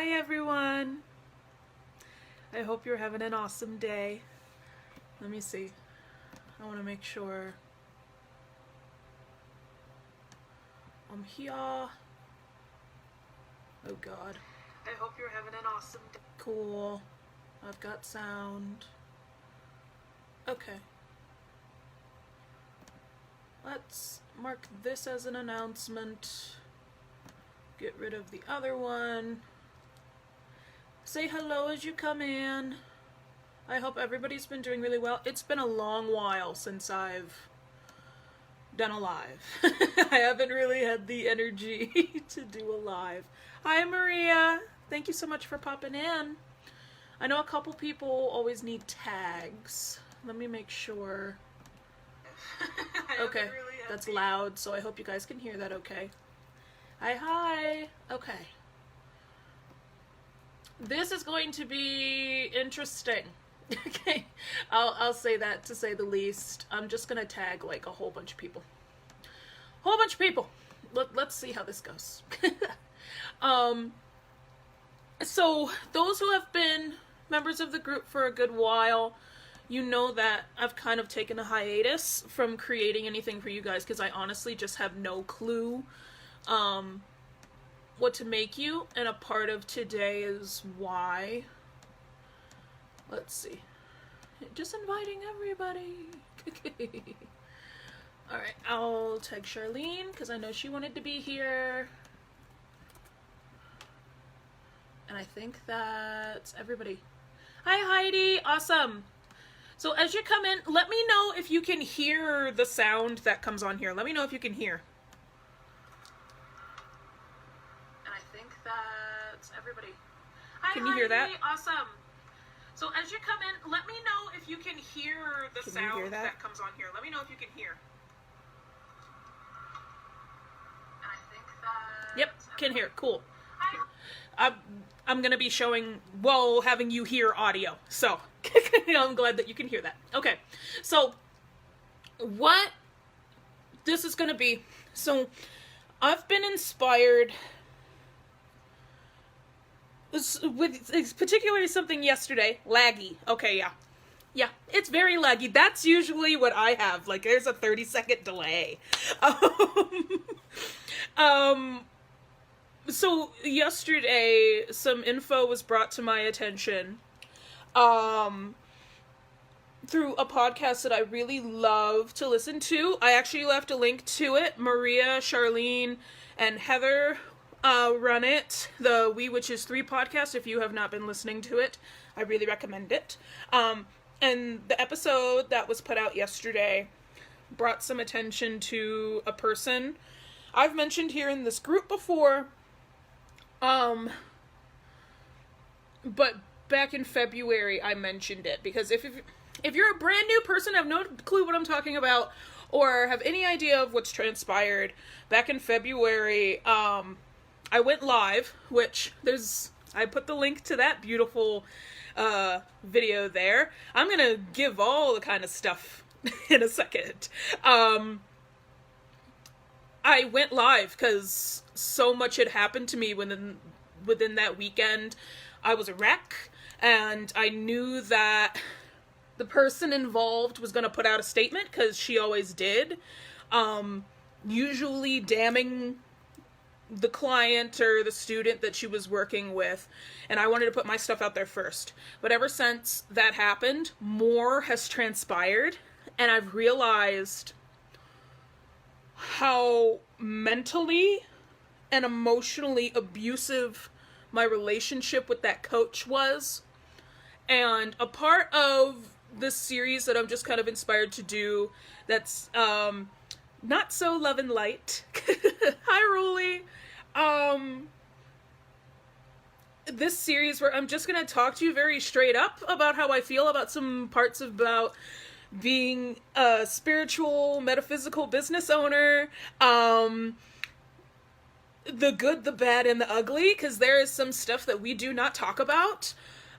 Hi everyone. I hope you're having an awesome day. Let me see. I want to make sure I'm here. Oh God. I hope you're having an awesome day. Cool. I've got sound. Okay. Let's mark this as an announcement. Get rid of the other one. Say hello as you come in. I hope everybody's been doing really well. It's been a long while since I've done a live. I haven't really had the energy to do a live. Hi Maria. Thank you so much for popping in. I know a couple people always need tags. Let me make sure. Okay, that's loud, so I hope you guys can hear that okay. Hi. Okay. This is going to be interesting. Okay. I'll say that to say the least. I'm just gonna tag like a whole bunch of people. Let's see how this goes. So those who have been members of the group for a good while, you know that I've kind of taken a hiatus from creating anything for you guys because I honestly just have no clue what to make you, and a part of today is why. Let's see. Just inviting everybody. Alright, I'll tag Charlene because I know she wanted to be here. And I think that's everybody. Hi Heidi, awesome. So as you come in, let me know if you can hear the sound that comes on here. Let me know if you can hear. And I think that's everybody. Hi, can you hear that? Awesome. So as you come in, let me know if you can hear the sound that comes on here. Let me know if you can hear. And I think that's yep, can hear. Cool. Hi. I'm going to be showing, well, having you hear audio. So I'm glad that you can hear that. Okay, so what this is going to be, so I've been inspired with particularly something yesterday, laggy. Okay, yeah, it's very laggy. That's usually what I have. Like, there's a 30-second delay. So yesterday, some info was brought to my attention through a podcast that I really love to listen to. I actually left a link to it. Maria, Charlene, and Heather run it. The We Witches 3 podcast. If you have not been listening to it, I really recommend it. And the episode that was put out yesterday brought some attention to a person I've mentioned here in this group before. But back in February, I mentioned it because if you're a brand new person, have no clue what I'm talking about, or have any idea of what's transpired, back in February, I went live, which I put the link to that beautiful, video there. I'm gonna give all the kind of stuff in a second. I went live because so much had happened to me within that weekend. I was a wreck, and I knew that the person involved was going to put out a statement, because she always did, usually damning the client or the student that she was working with, and I wanted to put my stuff out there first. But ever since that happened, more has transpired, and I've realized how mentally and emotionally abusive my relationship with that coach was. And a part of this series that I'm just kind of inspired to do that's not so love and light. Hi Ruli. This series where I'm just going to talk to you very straight up about how I feel about some parts about being a spiritual, metaphysical business owner, the good, the bad, and the ugly, because there is some stuff that we do not talk about,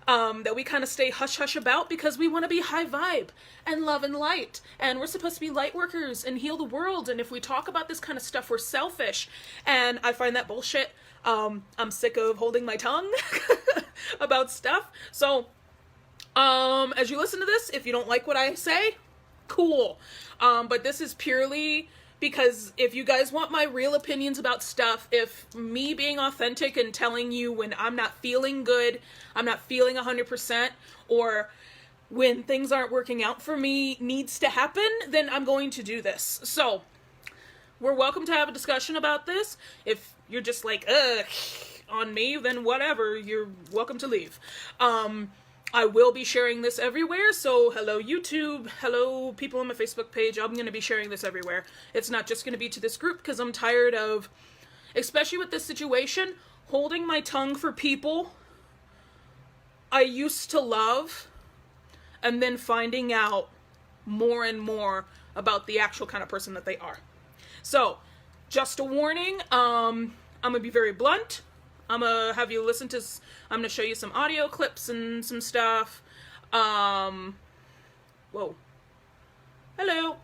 that we kind of stay hush-hush about because we want to be high vibe and love and light, and we're supposed to be light workers and heal the world, and if we talk about this kind of stuff, we're selfish, and I find that bullshit. I'm sick of holding my tongue about stuff. So, as you listen to this, if you don't like what I say, cool. But this is purely because if you guys want my real opinions about stuff, if me being authentic and telling you when I'm not feeling good, I'm not feeling 100%, or when things aren't working out for me needs to happen, then I'm going to do this. So, we're welcome to have a discussion about this. If you're just like, ugh, on me, then whatever, you're welcome to leave. I will be sharing this everywhere, so hello YouTube, hello people on my Facebook page, I'm going to be sharing this everywhere. It's not just going to be to this group, because I'm tired of, especially with this situation, holding my tongue for people I used to love, and then finding out more and more about the actual kind of person that they are. So, just a warning, I'm going to be very blunt. I'm going to have you listen to, I'm going to show you some audio clips and some stuff. Whoa. Hello.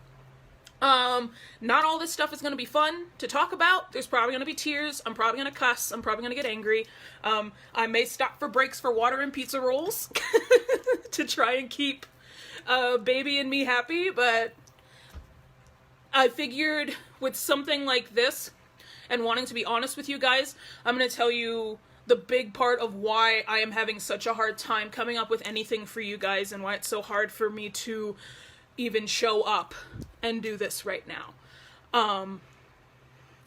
Not all this stuff is going to be fun to talk about. There's probably going to be tears. I'm probably going to cuss. I'm probably going to get angry. I may stop for breaks for water and pizza rolls to try and keep baby and me happy, but I figured with something like this, and wanting to be honest with you guys, I'm going to tell you the big part of why I am having such a hard time coming up with anything for you guys, and why it's so hard for me to even show up and do this right now.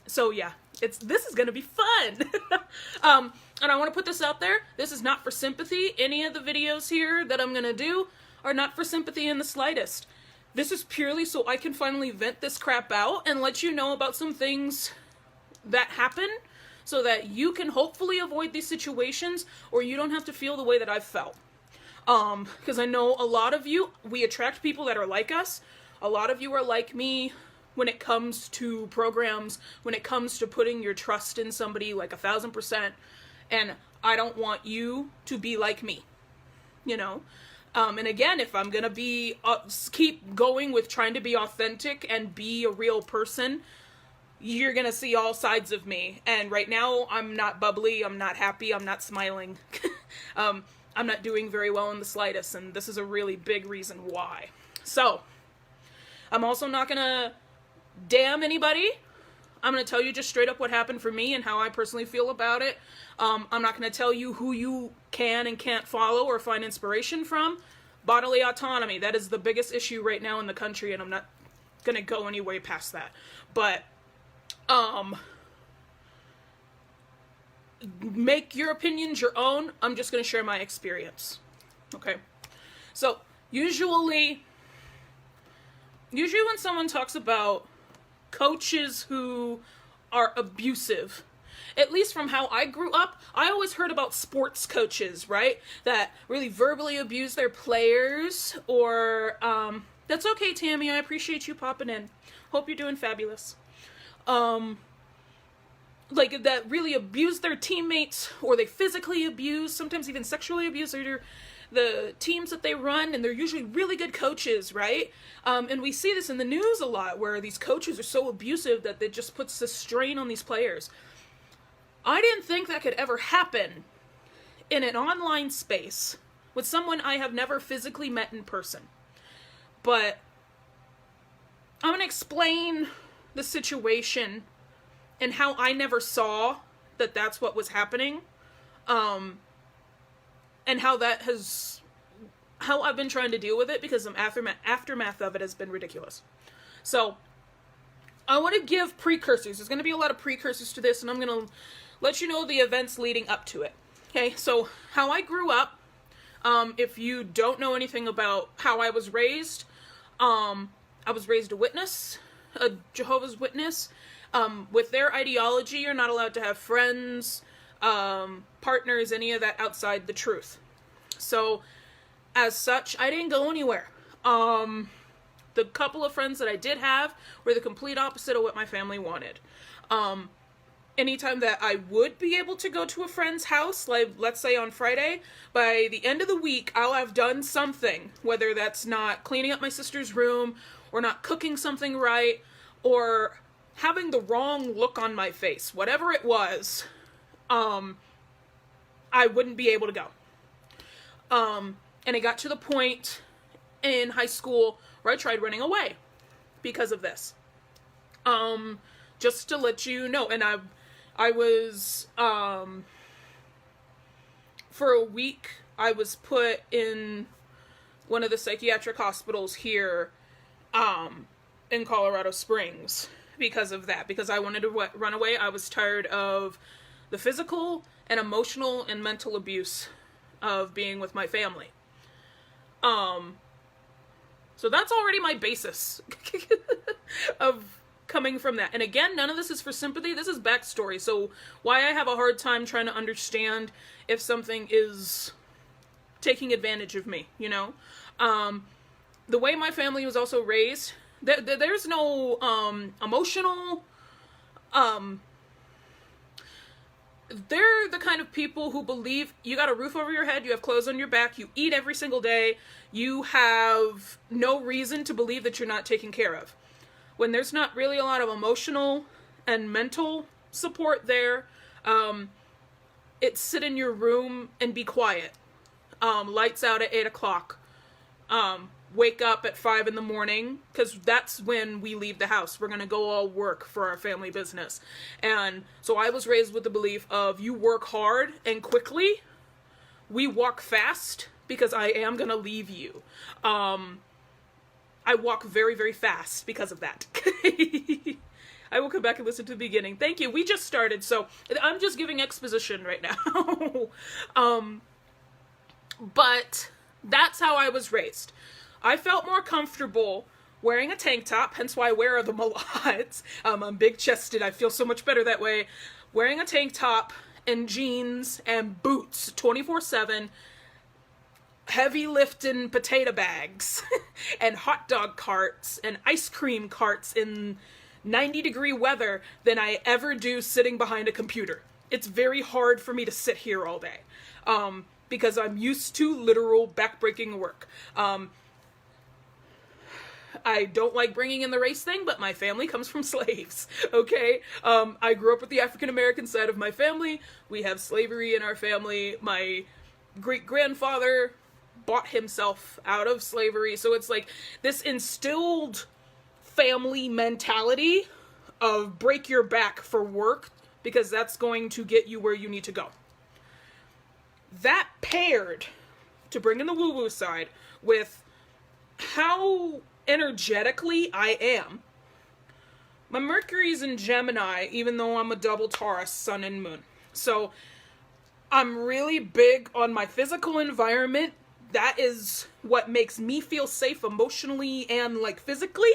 So yeah, this is going to be fun. And I want to put this out there. This is not for sympathy. Any of the videos here that I'm going to do are not for sympathy in the slightest. This is purely so I can finally vent this crap out and let you know about some things that happen, so that you can hopefully avoid these situations, or you don't have to feel the way that I've felt. Because I know a lot of you, we attract people that are like us. A lot of you are like me when it comes to programs, when it comes to putting your trust in somebody like 1,000%, and I don't want you to be like me, you know? And again, if I'm gonna be, keep going with trying to be authentic and be a real person, you're gonna see all sides of me. And right now, I'm not bubbly, I'm not happy, I'm not smiling. I'm not doing very well in the slightest, and this is a really big reason why. So, I'm also not gonna damn anybody. I'm gonna tell you just straight up what happened for me and how I personally feel about it. I'm not gonna tell you who you can and can't follow or find inspiration from. Bodily autonomy, that is the biggest issue right now in the country, and I'm not gonna go any way past that. But make your opinions your own. I'm just going to share my experience. Okay. So, usually when someone talks about coaches who are abusive, at least from how I grew up, I always heard about sports coaches, right? That really verbally abuse their players, or, that's okay, Tammy, I appreciate you popping in. Hope you're doing fabulous. Like, that really abuse their teammates, or they physically abuse, sometimes even sexually abuse the teams that they run, and they're usually really good coaches, right? And we see this in the news a lot, where these coaches are so abusive that it just puts a strain on these players. I didn't think that could ever happen in an online space with someone I have never physically met in person. But I'm going to explain the situation and how I never saw that that's what was happening, and how I've been trying to deal with it, because the aftermath of it has been ridiculous. So, I want to give precursors. There's going to be a lot of precursors to this, and I'm going to let you know the events leading up to it. Okay, so how I grew up, if you don't know anything about how I was raised a witness, a Jehovah's Witness. With their ideology, you're not allowed to have friends, partners, any of that outside the truth. So, as such, I didn't go anywhere. The couple of friends that I did have were the complete opposite of what my family wanted. Anytime that I would be able to go to a friend's house, like, let's say on Friday, by the end of the week, I'll have done something, whether that's not cleaning up my sister's room, or not cooking something right, or having the wrong look on my face, whatever it was, I wouldn't be able to go. And it got to the point in high school where I tried running away because of this. Just to let you know, and I was, for a week, I was put in one of the psychiatric hospitals here, in Colorado Springs because of that, because I wanted to run away. I was tired of the physical and emotional and mental abuse of being with my family. So that's already my basis of coming from that. And again, none of this is for sympathy. This is backstory. So why I have a hard time trying to understand if something is taking advantage of me, you know? The way my family was also raised, there's no emotional, they're the kind of people who believe you got a roof over your head, you have clothes on your back, you eat every single day, you have no reason to believe that you're not taken care of. When there's not really a lot of emotional and mental support there, it's sit in your room and be quiet. Lights out at 8 o'clock. Wake up at 5 in the morning, because that's when we leave the house. We're going to go all work for our family business. And so I was raised with the belief of you work hard and quickly, we walk fast, because I am going to leave you. I walk very, very fast because of that. I will come back and listen to the beginning. Thank you. We just started, so I'm just giving exposition right now. But that's how I was raised. I felt more comfortable wearing a tank top, hence why I wear them a lot. I'm big-chested. I feel so much better that way. Wearing a tank top and jeans and boots 24/7, heavy lifting potato bags and hot dog carts and ice cream carts in 90-degree weather than I ever do sitting behind a computer. It's very hard for me to sit here all day because I'm used to literal back-breaking work. I don't like bringing in the race thing, but my family comes from slaves, okay? I grew up with the African-American side of my family. We have slavery in our family. My great-grandfather bought himself out of slavery. So it's like this instilled family mentality of break your back for work because that's going to get you where you need to go. That paired, to bring in the woo-woo side, with how energetically I am. My Mercury's in Gemini, even though I'm a double Taurus, sun and moon. So I'm really big on my physical environment. That is what makes me feel safe emotionally and like physically.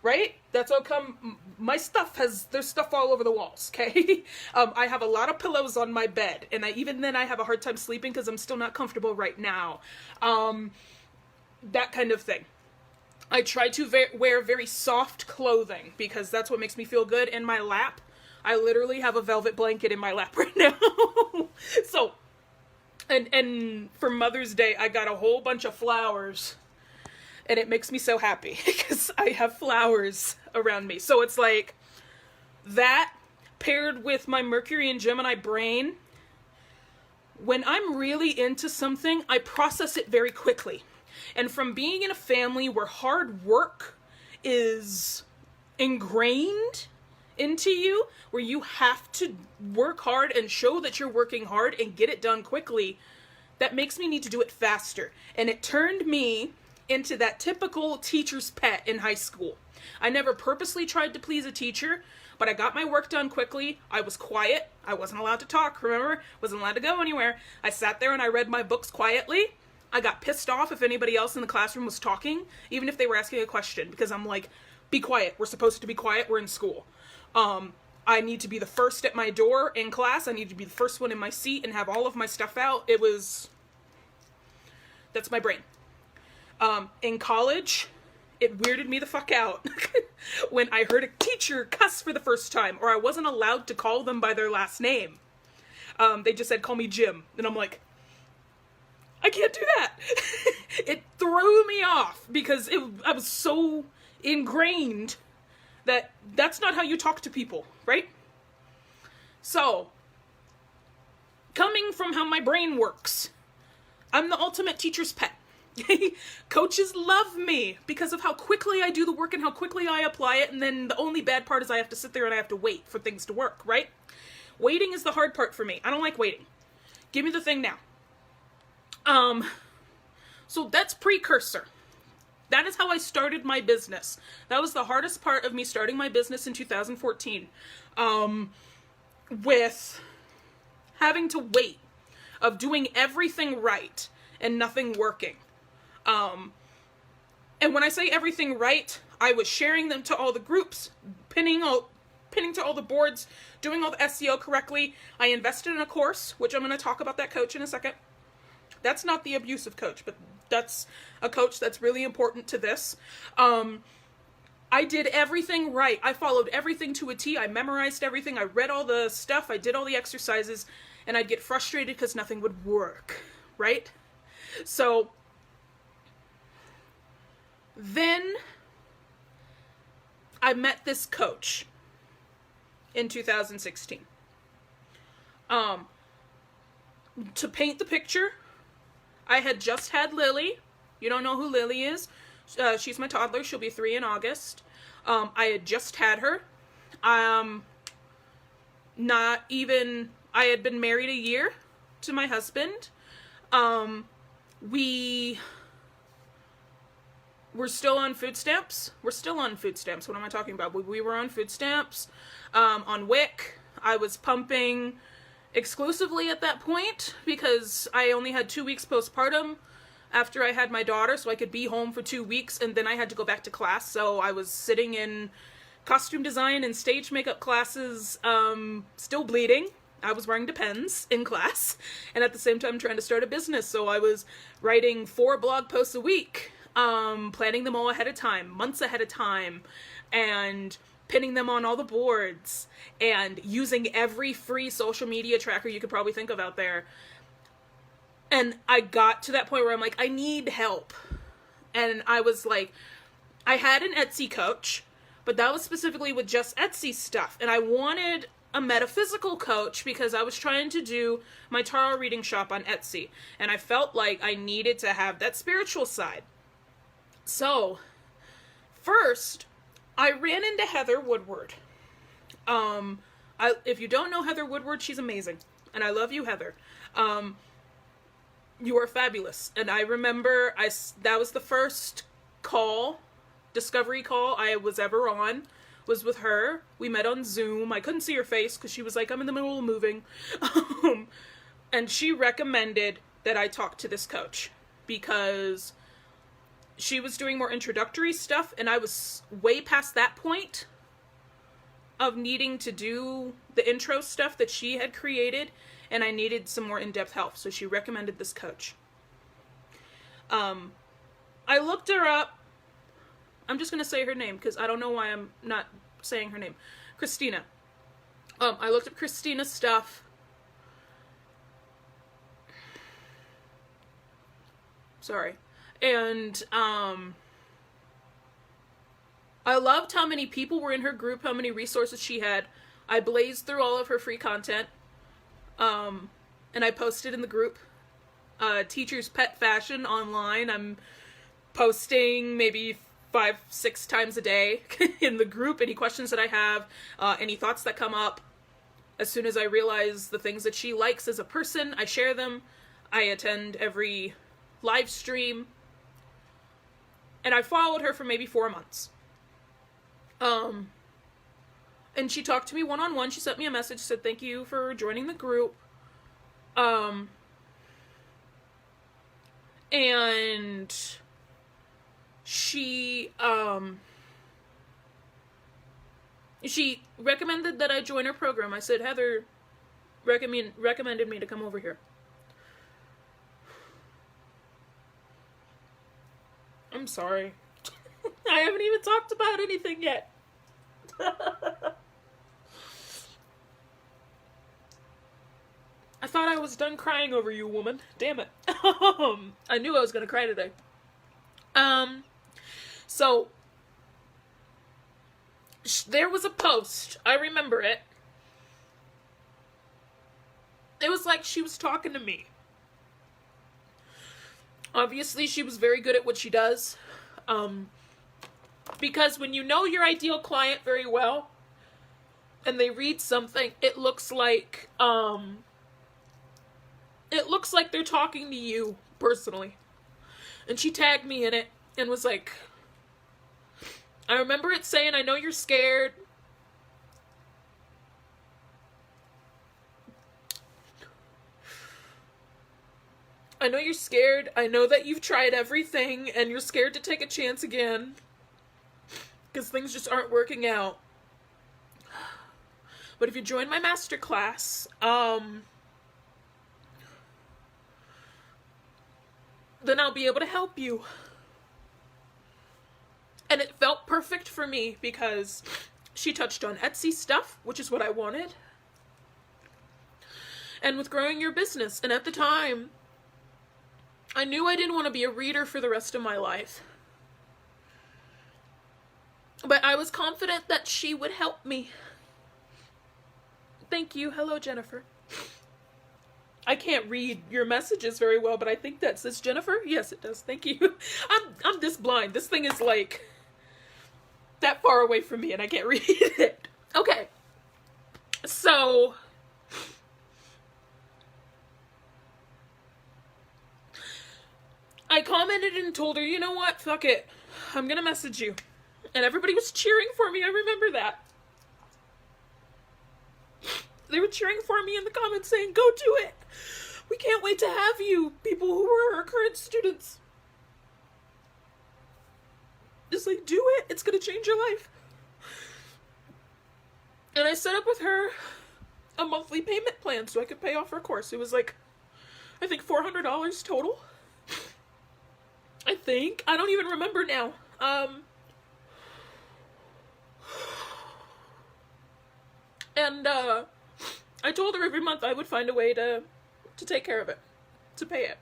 Right? That's how come my stuff there's stuff all over the walls, okay? I have a lot of pillows on my bed, and even then I have a hard time sleeping because I'm still not comfortable right now. That kind of thing. I try to wear very soft clothing because that's what makes me feel good. In my lap, I literally have a velvet blanket in my lap right now. So, and for Mother's Day, I got a whole bunch of flowers, and it makes me so happy because I have flowers around me. So it's like that paired with my Mercury and Gemini brain. When I'm really into something, I process it very quickly. And from being in a family where hard work is ingrained into you, where you have to work hard and show that you're working hard and get it done quickly, that makes me need to do it faster. And it turned me into that typical teacher's pet in high school. I never purposely tried to please a teacher, but I got my work done quickly. I was quiet. I wasn't allowed to talk, remember? Wasn't allowed to go anywhere. I sat there and I read my books quietly. I got pissed off if anybody else in the classroom was talking, even if they were asking a question, because I'm like, be quiet. We're supposed to be quiet. We're in school. I need to be the first at my door in class. I need to be the first one in my seat and have all of my stuff out. That's my brain. In college, it weirded me the fuck out when I heard a teacher cuss for the first time, or I wasn't allowed to call them by their last name. They just said, call me Jim. And I'm like, I can't do that. It threw me off because I was so ingrained that that's not how you talk to people, right? So learning from how my brain works. I'm the ultimate teacher's pet. Coaches love me because of how quickly I do the work and how quickly I apply it, and then the only bad part is I have to sit there and I have to wait for things to work, right? Waiting is the hard part for me. I don't like waiting. Give me the thing now. So that's precursor. That is how I started my business. That was the hardest part of me starting my business in 2014. With having to wait, of doing everything right and nothing working. And when I say everything right, I was sharing them to all the groups, pinning to all the boards, doing all the SEO correctly. I invested in a course, which I'm going to talk about that coach in a second. That's not the abusive coach, but that's a coach that's really important to this. I did everything right. I followed everything to a T. I memorized everything. I read all the stuff. I did all the exercises, and I'd get frustrated because nothing would work, right? So then I met this coach in 2016. To paint the picture, I had just had Lily. You don't know who Lily is? She's my toddler. She'll be 3 in August. I had just had her. I had been married a year to my husband. We were still on food stamps. We're still on food stamps. What am I talking about? We were on food stamps, on WIC. I was pumping exclusively at that point because I only had 2 weeks postpartum after I had my daughter, so I could be home for 2 weeks, and then I had to go back to class. So I was sitting in costume design and stage makeup classes, still bleeding. I was wearing Depends in class, and at the same time trying to start a business. So I was writing 4 blog posts a week, planning them all ahead of time, months ahead of time, and pinning them on all the boards, and using every free social media tracker you could probably think of out there. And I got to that point where I'm like, I need help. And I was like, I had an Etsy coach, but that was specifically with just Etsy stuff. And I wanted a metaphysical coach because I was trying to do my tarot reading shop on Etsy. And I felt like I needed to have that spiritual side. So, first, I ran into Heather Woodward. If you don't know Heather Woodward, she's amazing. And I love you, Heather. You are fabulous. And I remember that was the first discovery call I was ever on, was with her. We met on Zoom. I couldn't see her face because she was like, I'm in the middle of moving. And she recommended that I talk to this coach because she was doing more introductory stuff, and I was way past that point of needing to do the intro stuff that she had created, and I needed some more in-depth help. So she recommended this coach. I looked her up. I'm just going to say her name because I don't know why I'm not saying her name. Christina. I looked up Christina's stuff. Sorry. And I loved how many people were in her group, how many resources she had. I blazed through all of her free content. And I posted in the group, Teacher's Pet Fashion online. I'm posting maybe 5-6 times a day in the group. Any questions that I have, any thoughts that come up. As soon as I realize the things that she likes as a person, I share them. I attend every live stream. And I followed her for maybe 4 months. And she talked to me one-on-one. She sent me a message, said, thank you for joining the group. And she recommended that I join her program. I said, Heather recommended me to come over here. I'm sorry. I haven't even talked about anything yet. I thought I was done crying over you, woman. Damn it. I knew I was gonna cry today. So, there was a post. I remember it. It was like she was talking to me. Obviously, she was very good at what she does. Because when you know your ideal client very well, and they read something, it looks like they're talking to you personally. And she tagged me in it and was like, I remember it saying, I know you're scared. I know you're scared. I know that you've tried everything and you're scared to take a chance again because things just aren't working out. But if you join my masterclass, then I'll be able to help you. And it felt perfect for me because she touched on Etsy stuff, which is what I wanted. And with growing your business. And at the time, I knew I didn't want to be a reader for the rest of my life. But I was confident that she would help me. Thank you. Hello, Jennifer. I can't read your messages very well, but I think that says Jennifer. Yes, it does. Thank you. I'm this blind. This thing is like that far away from me and I can't read it. Okay. So I commented and told her, you know what? Fuck it. I'm gonna message you. And everybody was cheering for me. I remember that. They were cheering for me in the comments saying, go do it. We can't wait to have you, people who were our current students. Just like, do it. It's going to change your life. And I set up with her a monthly payment plan so I could pay off her course. It was like, I think $400 total. I think. I don't even remember now. And I told her every month I would find a way to take care of it, to pay it.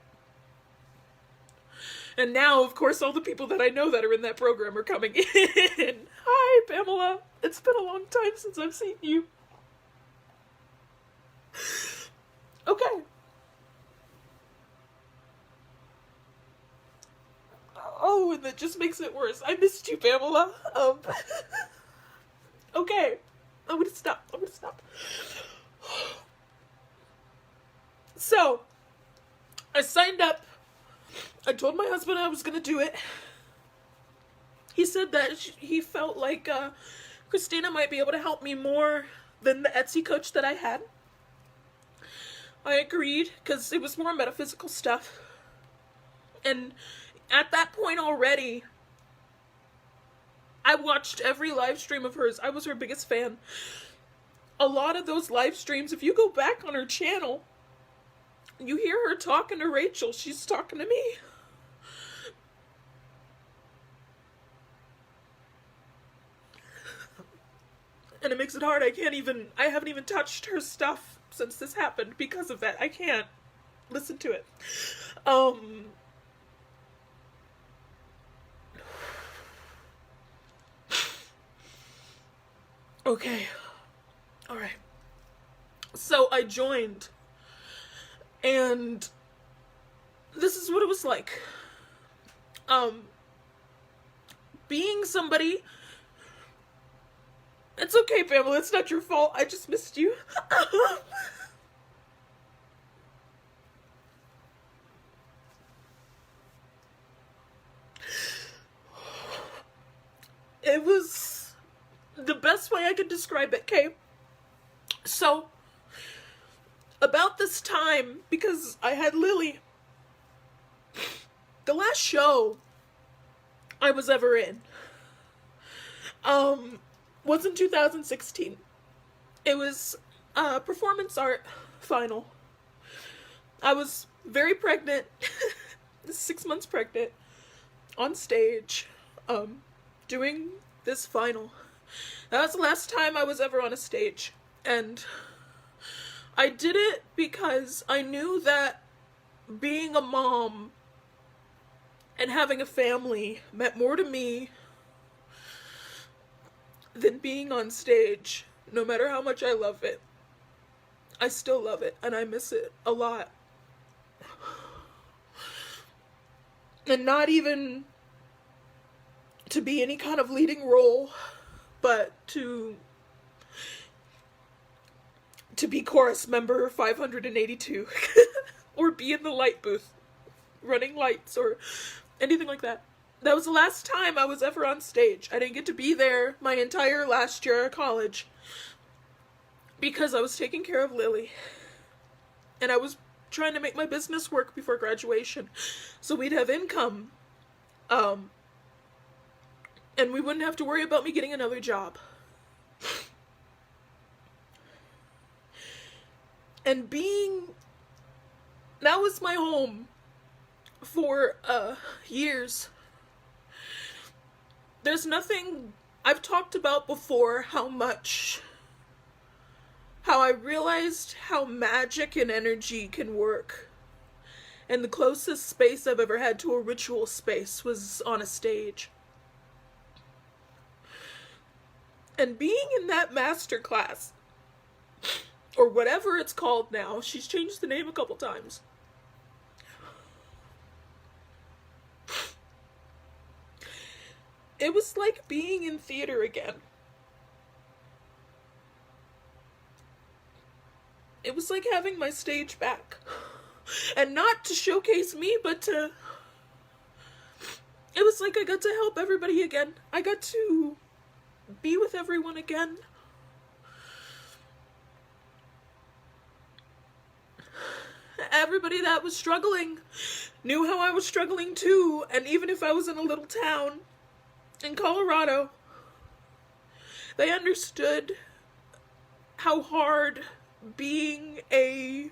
And now, of course, all the people that I know that are in that program are coming in. Hi, Pamela. It's been a long time since I've seen you. Okay. Oh, and that just makes it worse. I missed you, Pamela. Okay. I'm gonna stop. So, I signed up. I told my husband I was gonna do it. He said that he felt like Christina might be able to help me more than the Etsy coach that I had. I agreed, because it was more metaphysical stuff. And at that point already, I watched every live stream of hers. I was her biggest fan. A lot of those live streams, if you go back on her channel, you hear her talking to Rachel. She's talking to me. And it makes it hard. I haven't even touched her stuff since this happened because of that. I can't listen to it. Okay. Alright. So I joined. And this is what it was like. Being somebody. It's okay, Pamela. It's not your fault. I just missed you. It was the best way I could describe it, okay? So, about this time, because I had Lily, the last show I was ever in, was in 2016. It was a performance art final. I was very pregnant, 6 months pregnant, on stage, doing this final. That was the last time I was ever on a stage, and I did it because I knew that being a mom and having a family meant more to me than being on stage, no matter how much I love it. I still love it, and I miss it a lot. And not even to be any kind of leading role, but to be chorus member 582, or be in the light booth, running lights, or anything like that. That was the last time I was ever on stage. I didn't get to be there my entire last year of college, because I was taking care of Lily. And I was trying to make my business work before graduation, so we'd have income. And we wouldn't have to worry about me getting another job. And that was my home for years. There's nothing I've talked about before, how I realized how magic and energy can work. And the closest space I've ever had to a ritual space was on a stage. And being in that master class, or whatever it's called now, she's changed the name a couple times. It was like being in theater again. It was like having my stage back. And not to showcase me, but it was like I got to help everybody again. I got to be with everyone again. Everybody that was struggling knew how I was struggling too, and even if I was in a little town in Colorado, they understood how hard being a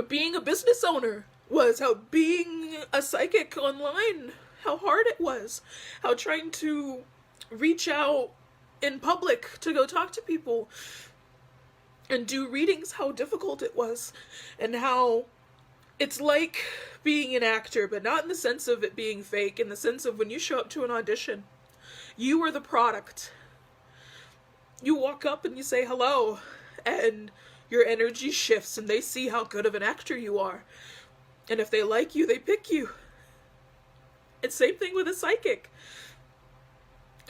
business owner was, how being a psychic online, how hard it was, how trying to reach out in public to go talk to people and do readings, how difficult it was, and how it's like being an actor, but not in the sense of it being fake, in the sense of when you show up to an audition, you are the product. You walk up and you say hello, and your energy shifts, and they see how good of an actor you are. And if they like you, they pick you. It's same thing with a psychic.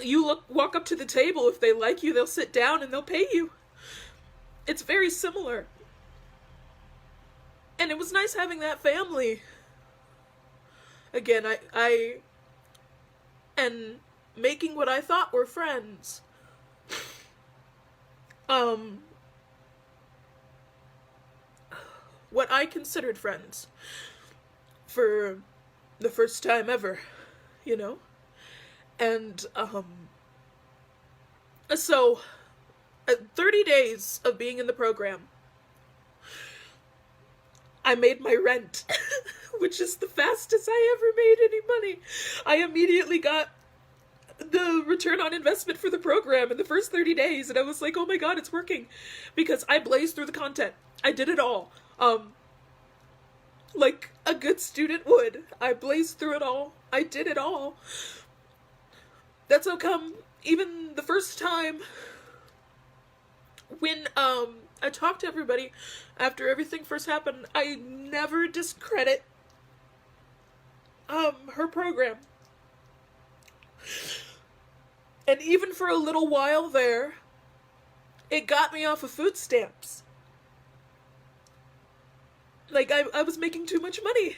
You walk up to the table, if they like you, they'll sit down and they'll pay you. It's very similar. And it was nice having that family. Again, I and making what I thought were friends. What I considered friends for the first time ever, you know? And, so, 30 days of being in the program, I made my rent, which is the fastest I ever made any money. I immediately got the return on investment for the program in the first 30 days, and I was like, oh my god, it's working, because I blazed through the content. I did it all. Like a good student would. I blazed through it all. I did it all. That's how come, even the first time, when, I talked to everybody after everything first happened, I never discredit, her program. And even for a little while there, it got me off of food stamps. Like, I was making too much money.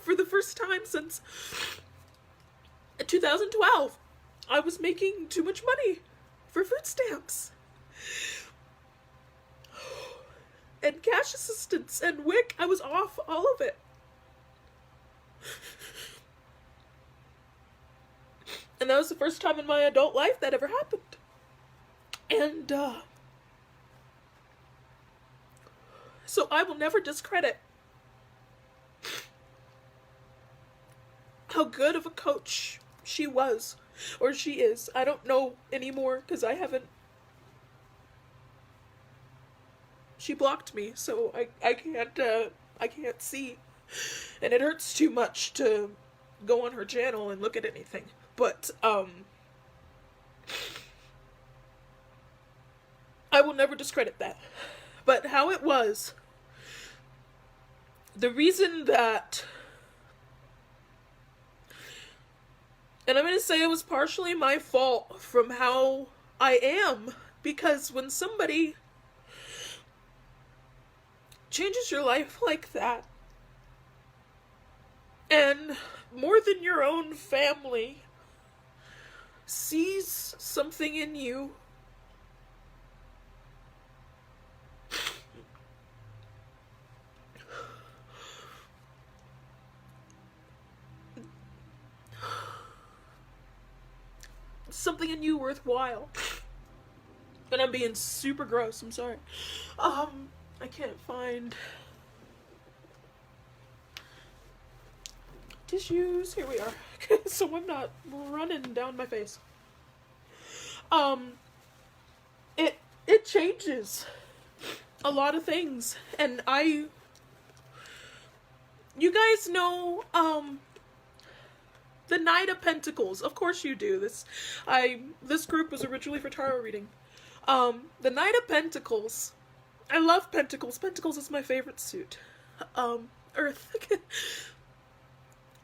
For the first time since 2012. I was making too much money for food stamps. And cash assistance and WIC, I was off all of it. And that was the first time in my adult life that ever happened. And, so I will never discredit how good of a coach she was, or she is. I don't know anymore, because I haven't. She blocked me, so I can't see. And it hurts too much to go on her channel and look at anything. But, I will never discredit that. But how it was, the reason that, and I'm going to say it was partially my fault from how I am, because when somebody changes your life like that, and more than your own family sees something in you worthwhile. And I'm being super gross, I'm sorry. I can't find tissues. Here we are. So I'm not running down my face. It changes a lot of things. And you guys know, the Knight of Pentacles. Of course you do. This group was originally for tarot reading. The Knight of Pentacles. I love Pentacles. Pentacles is my favorite suit. Earth.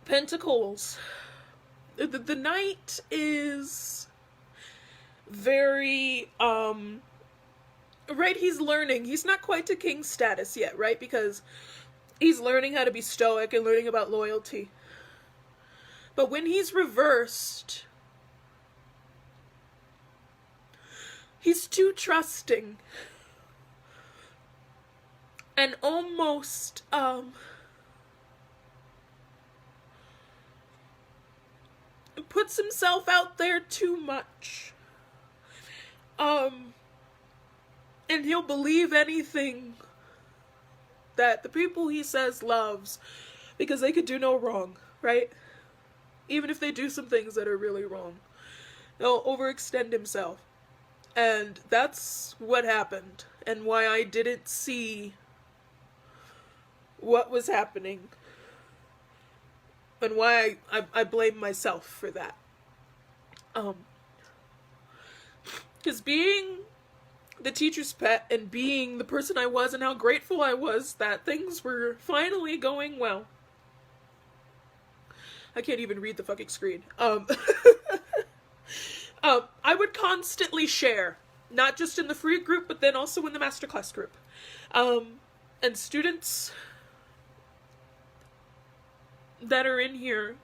Pentacles. The Knight is very, right, he's learning. He's not quite to king status yet, right? Because he's learning how to be stoic and learning about loyalty. But when he's reversed, he's too trusting. And almost, puts himself out there too much. And he'll believe anything that the people he says loves, because they could do no wrong, right? Even if they do some things that are really wrong. He'll overextend himself. And that's what happened, and why I didn't see what was happening, and why I blame myself for that. Because being the teacher's pet, and being the person I was, and how grateful I was that things were finally going well. I can't even read the fucking screen. I would constantly share, not just in the free group, but then also in the masterclass group. And students that are in here,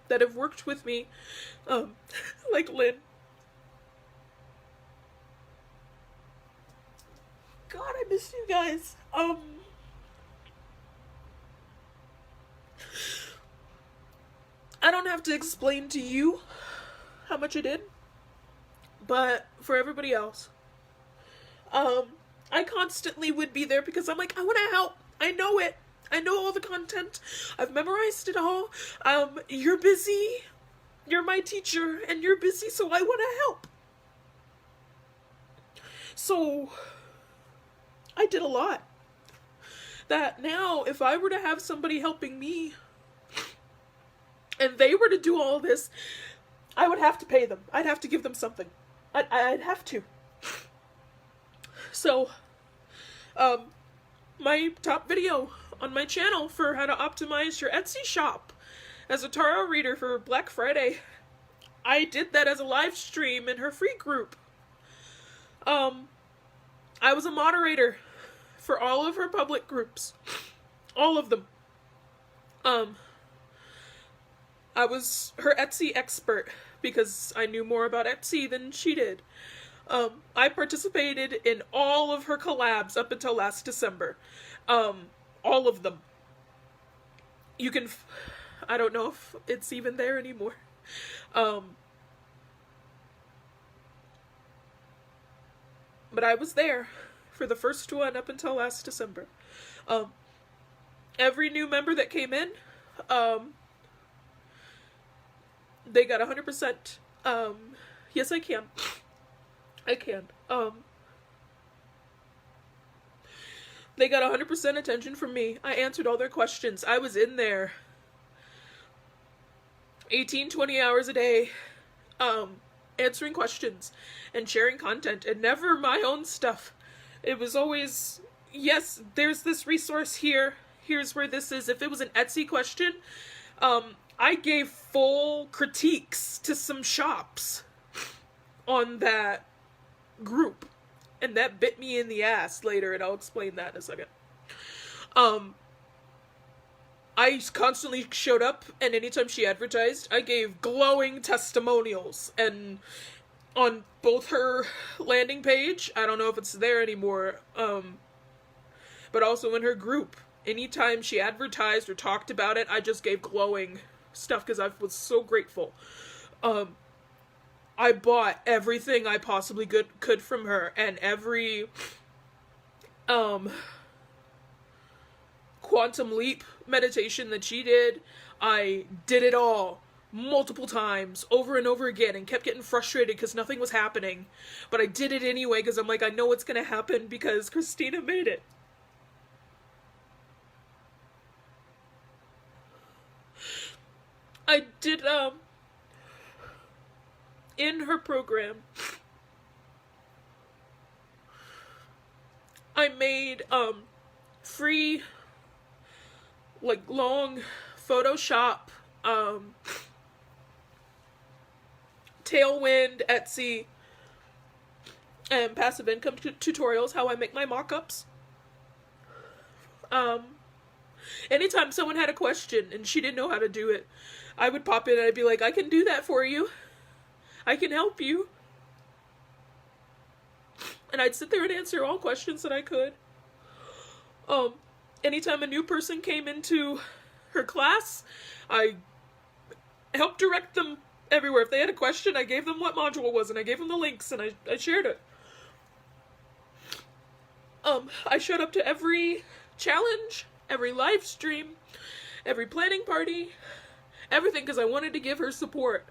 that have worked with me, like Lynn. God, I miss you guys. I don't have to explain to you how much I did, but for everybody else, I constantly would be there because I'm like, I want to help. I know it. I know all the content. I've memorized it all. You're busy. You're my teacher, and you're busy, so I want to help. So I did a lot. That now, if I were to have somebody helping me, and they were to do all this, I would have to pay them. I'd have to give them something. I'd have to. So, my top video on my channel for how to optimize your Etsy shop as a tarot reader for Black Friday, I did that as a live stream in her free group. I was a moderator for all of her public groups. All of them. I was her Etsy expert because I knew more about Etsy than she did. I participated in all of her collabs up until last December. All of them. You can, I don't know if it's even there anymore. But I was there for the first one up until last December. Every new member that came in, they got 100%. Yes, I can. I can. They got 100% attention from me. I answered all their questions. I was in there 18, 20 hours a day. answering questions and sharing content, and never my own stuff. It was always, yes, there's this resource here, here's where this is. If it was an Etsy question, I gave full critiques to some shops on that group, and that bit me in the ass later, and I'll explain that in a second. I constantly showed up, and anytime she advertised, I gave glowing testimonials. And on both her landing page, I don't know if it's there anymore, but also in her group, anytime she advertised or talked about it, I just gave glowing stuff because I was so grateful. I bought everything I possibly could from her, and every quantum leap meditation that she did, I did it all multiple times over and over again, and kept getting frustrated because nothing was happening, but I did it anyway because I'm like, I know what's gonna happen because Christina made it. I did in her program, I made free, like, long Photoshop, Tailwind, Etsy, and passive income tutorials, how I make my mock-ups. Anytime someone had a question and she didn't know how to do it, I would pop in and I'd be like, I can do that for you. I can help you. And I'd sit there and answer all questions that I could. Anytime a new person came into her class, I helped direct them everywhere. If they had a question, I gave them what module it was, and I gave them the links, and I shared it. I showed up to every challenge, every live stream, every planning party, everything, because I wanted to give her support.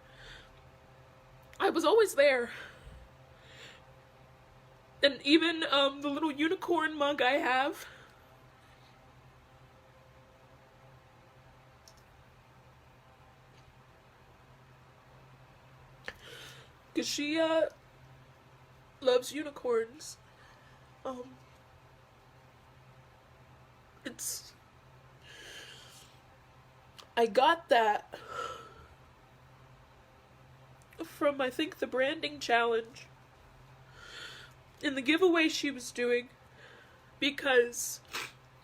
I was always there. And even the little unicorn mug I have, because she loves unicorns. I got that from, I think, the branding challenge in the giveaway she was doing, because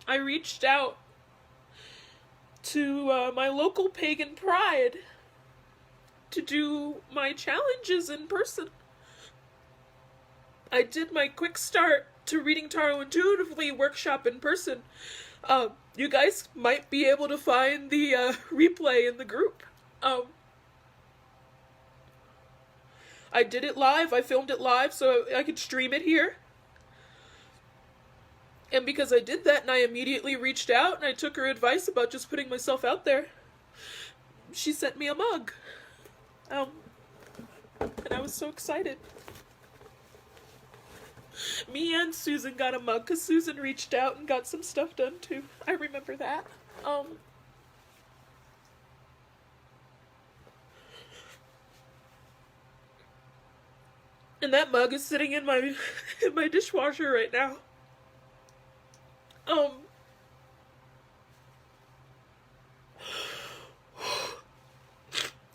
I reached out to my local pagan pride to do my challenges in person. I did my quick start to reading tarot intuitively workshop in person. You guys might be able to find the replay in the group. I did it live. I filmed it live so I could stream it here. And because I did that and I immediately reached out and I took her advice about just putting myself out there, she sent me a mug. And I was so excited. Me and Susan got a mug because Susan reached out and got some stuff done too. I remember that. And that mug is sitting in my dishwasher right now.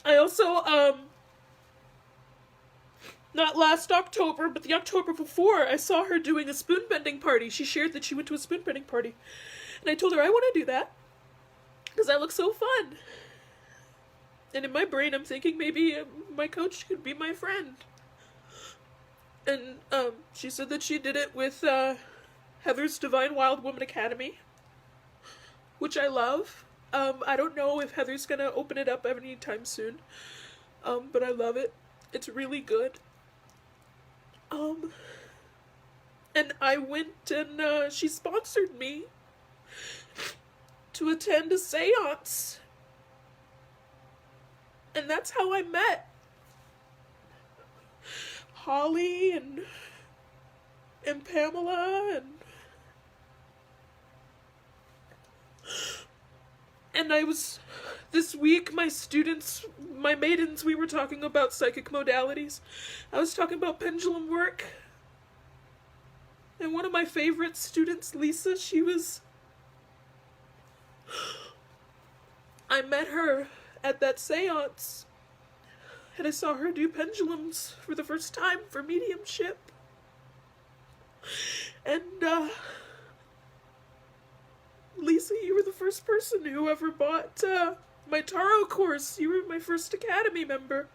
I also, not last October, but the October before, I saw her doing a spoon bending party. She shared that she went to a spoon bending party. And I told her I want to do that, because that looks so fun. And in my brain, I'm thinking maybe my coach could be my friend. And she said that she did it with Heather's Divine Wild Woman Academy, which I love. I don't know if Heather's gonna open it up anytime soon, but I love it. It's really good. And I went and she sponsored me to attend a seance. And that's how I met Holly and Pamela and this week, my maidens, we were talking about psychic modalities. I was talking about pendulum work. And one of my favorite students, Lisa, I met her at that seance, and I saw her do pendulums for the first time for mediumship. And, Lisa, you were the first person who ever bought, my tarot course. You were my first Academy member.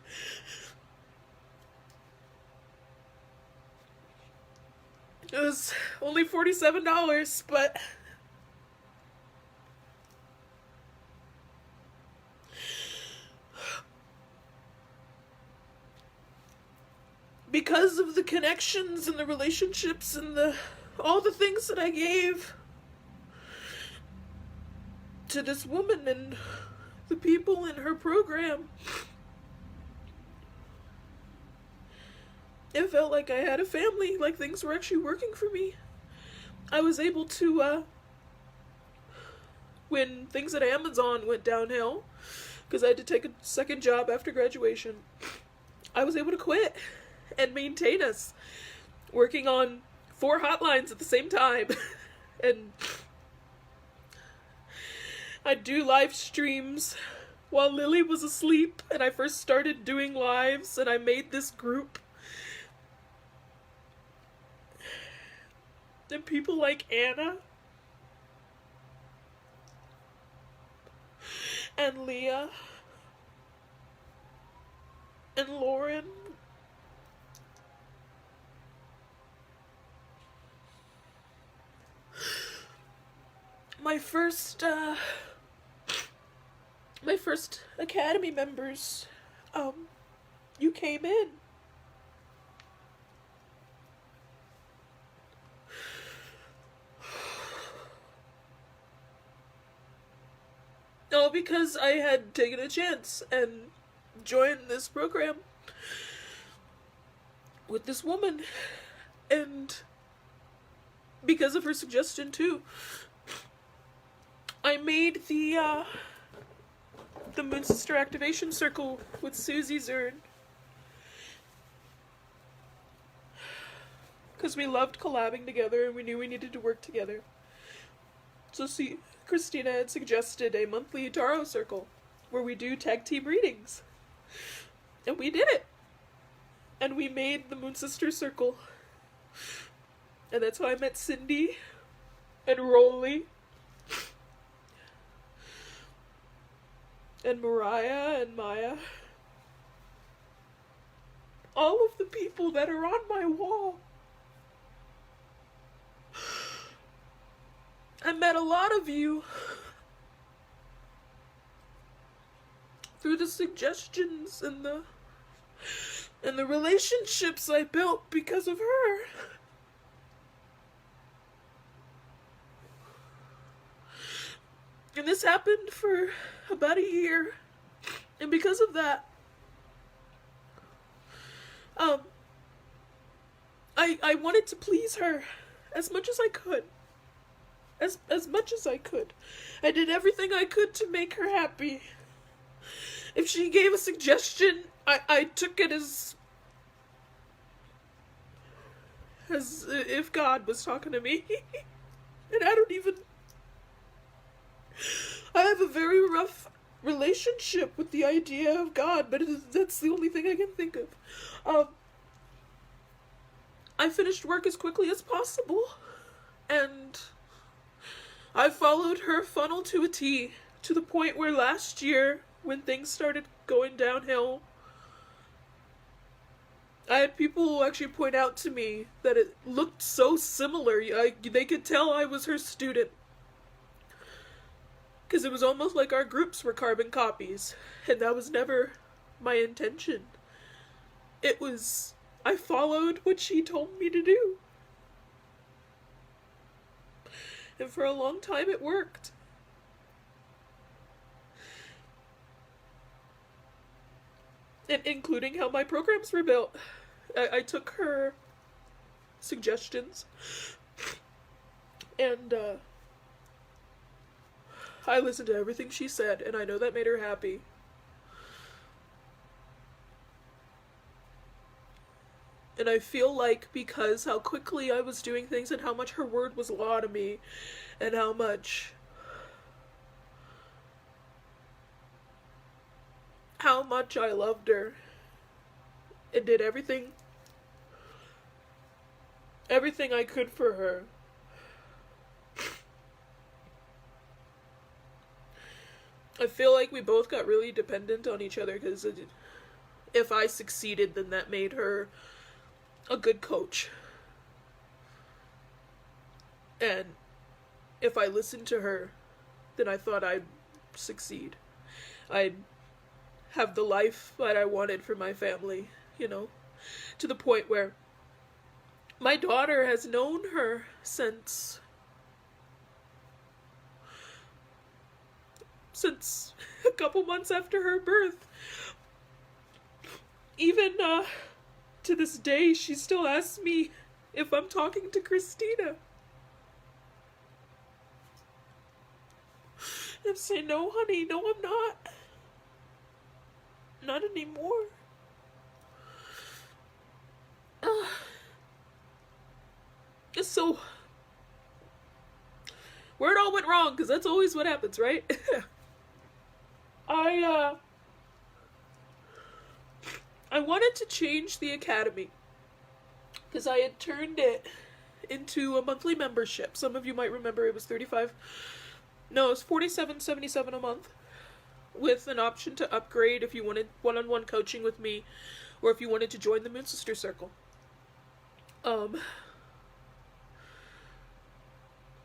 It was only $47, but because of the connections and the relationships and all the things that I gave to this woman and the people in her program, it felt like I had a family, like things were actually working for me. I was able to, when things at Amazon went downhill, because I had to take a second job after graduation, I was able to quit and maintain us, working on 4 hotlines at the same time. And I'd do live streams while Lily was asleep, and I first started doing lives, and I made this group. And people like Anna and Leah and Lauren my first Academy members, you came in. All because I had taken a chance and joined this program with this woman, and because of her suggestion too, I made the Moon Sister Activation Circle with Susie Zern, because we loved collabing together and we knew we needed to work together. So Christina had suggested a monthly tarot circle where we do tag team readings. And we did it. And we made the Moon Sister Circle. And that's how I met Cindy and Rolly and Mariah and Maya. All of the people that are on my wall. I met a lot of you through the suggestions and the relationships I built because of her. And this happened for about a year. And because of that, I wanted to please her as much as I could. As much as I could. I did everything I could to make her happy. If she gave a suggestion, I took it as if God was talking to me. And I have a very rough relationship with the idea of God, but that's the only thing I can think of. I finished work as quickly as possible, and I followed her funnel to a T, to the point where last year, when things started going downhill, I had people actually point out to me that it looked so similar. They could tell I was her student. Because it was almost like our groups were carbon copies, and that was never my intention. I followed what she told me to do. And for a long time it worked. And including how my programs were built. I took her suggestions and I listened to everything she said, and I know that made her happy. And I feel like because how quickly I was doing things and how much her word was law to me, and how much I loved her and did everything I could for her. I feel like we both got really dependent on each other, because if I succeeded, then that made her a good coach. And if I listened to her, then I thought I'd succeed. I'd have the life that I wanted for my family, to the point where my daughter has known her since a couple months after her birth. Even to this day, she still asks me if I'm talking to Christina. I'm saying, no, honey, no, I'm not. Not anymore. So, where it all went wrong, because that's always what happens, right? I wanted to change the academy, because I had turned it into a monthly membership. Some of you might remember it was $47.77 a month, with an option to upgrade if you wanted one-on-one coaching with me, or if you wanted to join the Moon Sister Circle.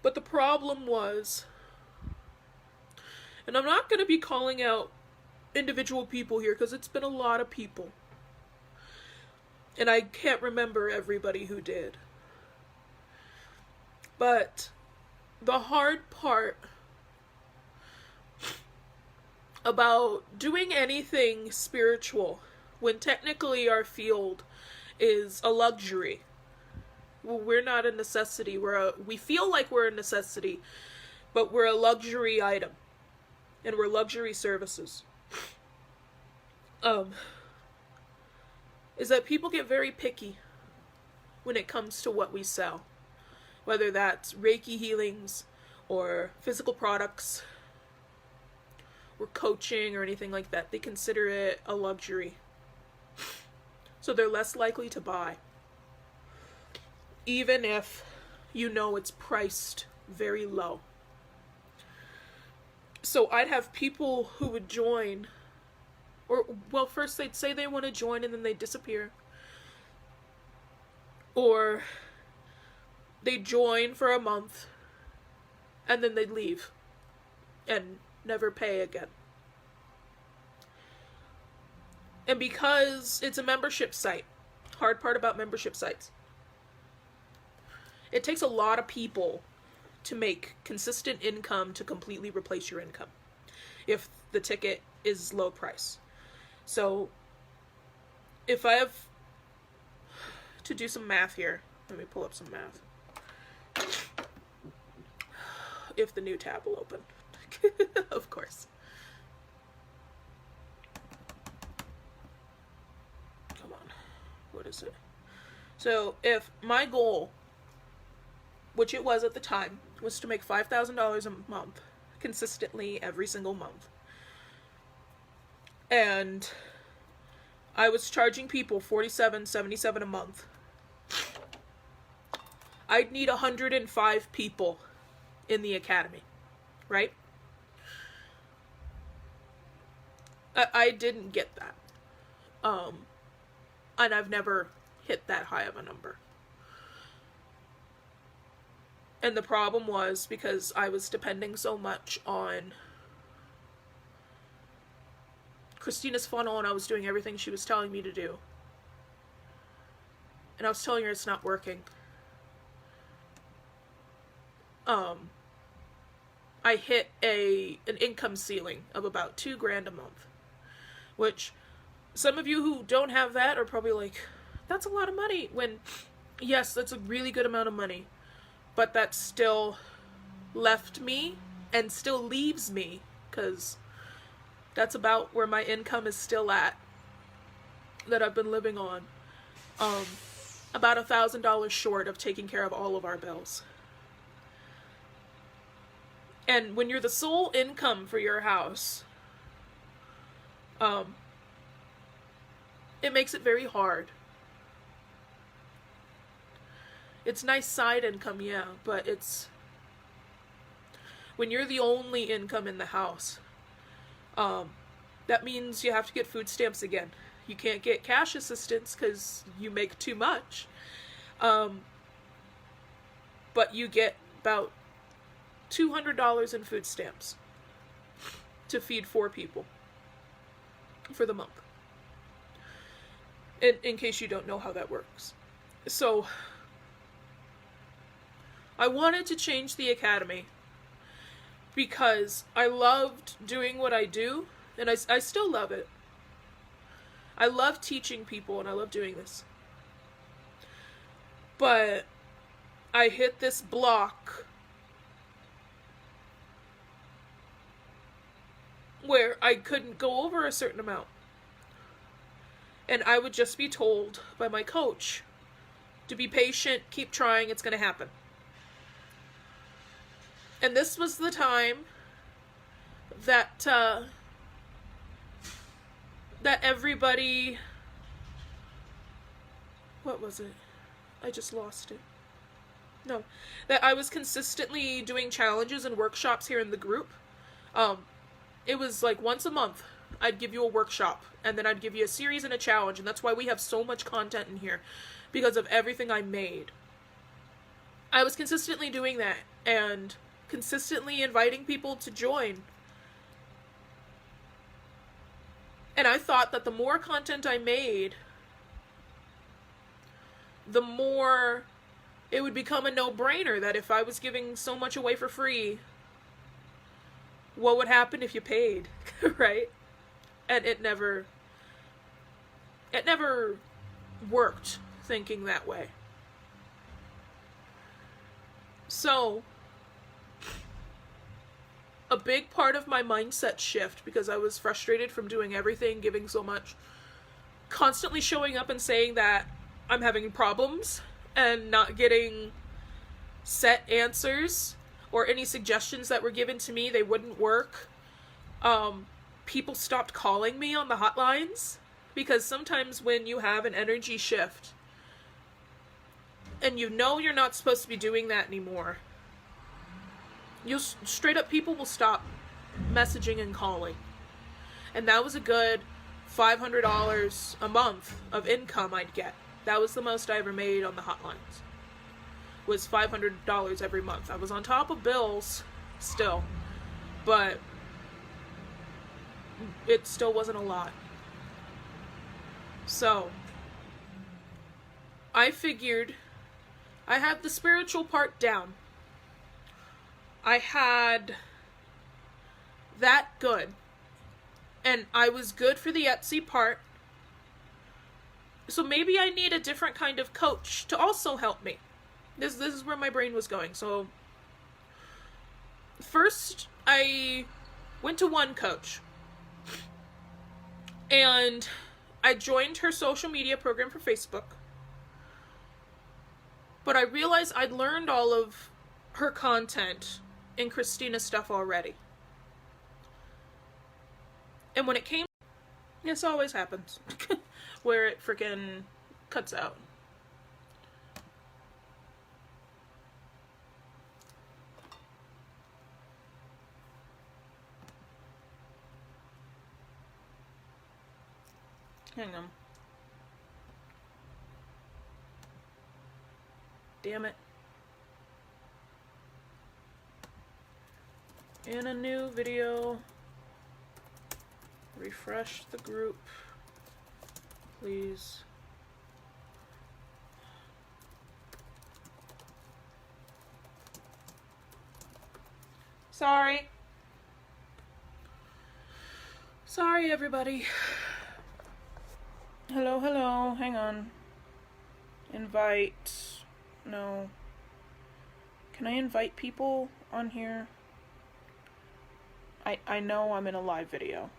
But the problem was, and I'm not going to be calling out individual people here, because it's been a lot of people, and I can't remember everybody who did. But the hard part about doing anything spiritual, when technically our field is a luxury. Well, we're not a necessity. We feel like we're a necessity, but we're a luxury item, and we're luxury services. Is that people get very picky when it comes to what we sell, whether that's Reiki healings or physical products or coaching or anything like that. They consider it a luxury, so they're less likely to buy, even if it's priced very low. So I'd have people who would join, first they'd say they want to join and then they'd disappear. Or they'd join for a month and then they'd leave and never pay again. And because it's a membership site, hard part about membership sites, it takes a lot of people to make consistent income to completely replace your income if the ticket is low price. So if I have to do some math here, let me pull up some math. If the new tab will open. Of course. Come on. What is it? So if my goal, which it was at the time, was to make $5,000 a month, consistently every single month, and I was charging people $47.77 a month, I'd need 105 people in the academy, right? I didn't get that. And I've never hit that high of a number. And the problem was because I was depending so much on Christina's funnel, and I was doing everything she was telling me to do. And I was telling her it's not working. I hit an income ceiling of about $2,000 a month, which some of you who don't have that are probably like, that's a lot of money, when yes, that's a really good amount of money, but that still left me and still leaves me, because that's about where my income is still at, that I've been living on, about $1,000 short of taking care of all of our bills. And when you're the sole income for your house, it makes it very hard. It's nice side income, yeah, but it's when you're the only income in the house, that means you have to get food stamps again. You can't get cash assistance because you make too much. But you get about $200 in food stamps to feed 4 people for the month. In case you don't know how that works. So, I wanted to change the academy because I loved doing what I do, and I still love it. I love teaching people, and I love doing this. But I hit this block where I couldn't go over a certain amount. And I would just be told by my coach to be patient, keep trying, it's going to happen. And this was the time that that everybody, what was it? I just lost it. No, that I was consistently doing challenges and workshops here in the group. It was like once a month, I'd give you a workshop, and then I'd give you a series and a challenge, and that's why we have so much content in here, because of everything I made. I was consistently doing that, and consistently inviting people to join. And I thought that the more content I made, the more it would become a no-brainer that if I was giving so much away for free, what would happen if you paid, right? And it never worked thinking that way. So, a big part of my mindset shift, because I was frustrated from doing everything, giving so much, constantly showing up and saying that I'm having problems and not getting set answers or any suggestions that were given to me, they wouldn't work. People stopped calling me on the hotlines, because sometimes when you have an energy shift and you know you're not supposed to be doing that anymore, you'll straight up, people will stop messaging and calling. And that was a good $500 a month of income I'd get. That was the most I ever made on the hotlines, was $500 every month. I was on top of bills still, but it still wasn't a lot. So, I figured I had the spiritual part down. I had that good. And I was good for the Etsy part. So maybe I need a different kind of coach to also help me. This is where my brain was going. So first I went to one coach. And I joined her social media program for Facebook. But I realized I'd learned all of her content in Christina's stuff already. And when it came, this always happens, where it freaking cuts out. Hang on. Damn it. In a new video. Refresh the group, please. Sorry. Sorry, everybody. Hello, hello. Hang on. Invite. No. Can I invite people on here? I know I'm in a live video.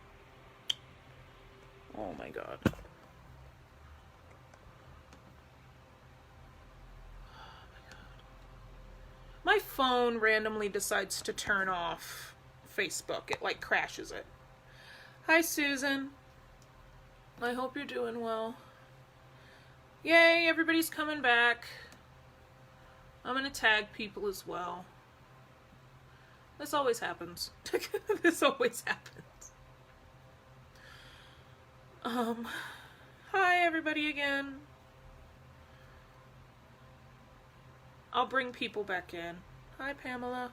Oh my god. My phone randomly decides to turn off Facebook. It like crashes it. Hi, Susan. I hope you're doing well. Yay, everybody's coming back. I'm gonna tag people as well. This always happens. This always happens. Hi, everybody again. I'll bring people back in. Hi, Pamela.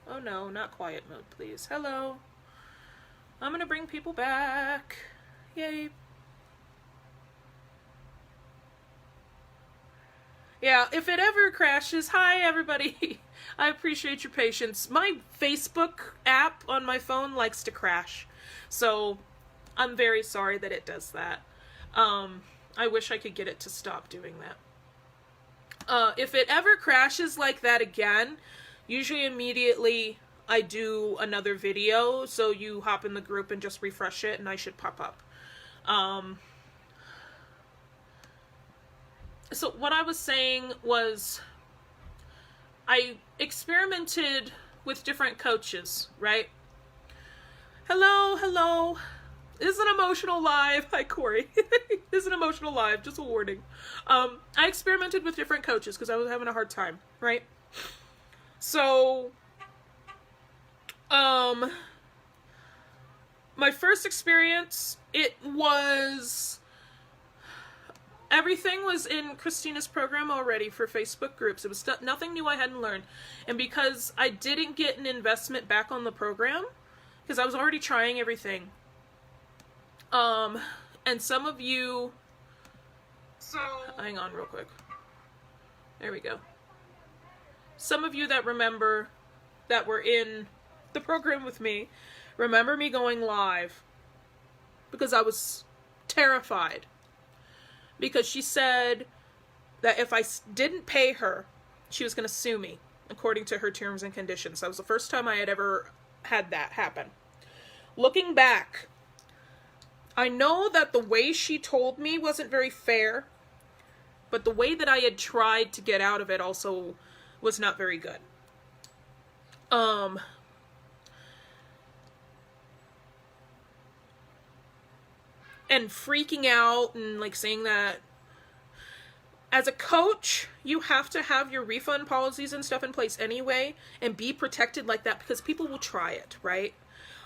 Oh no, not quiet mode, please. Hello. I'm gonna bring people back. Yay. Yeah, if it ever crashes, hi everybody. I appreciate your patience. My Facebook app on my phone likes to crash. So, I'm very sorry that it does that. I wish I could get it to stop doing that. If it ever crashes like that again, usually immediately I do another video, so you hop in the group and just refresh it and I should pop up. So what I was saying was I experimented with different coaches, right? Hello, hello. This is an emotional live. Hi, Corey. This is an emotional live, just a warning. I experimented with different coaches because I was having a hard time, right? So, my first experience, everything was in Christina's program already for Facebook groups. It was nothing new I hadn't learned. And because I didn't get an investment back on the program, because I was already trying everything, and some of you, hang on real quick. There we go. Some of you that remember, that were in the program with me, remember me going live because I was terrified. Because she said that if I didn't pay her, she was going to sue me, according to her terms and conditions. That was the first time I had ever had that happen. Looking back, I know that the way she told me wasn't very fair, but the way that I had tried to get out of it also was not very good. And freaking out and like saying that as a coach, you have to have your refund policies and stuff in place anyway and be protected like that because people will try it, right?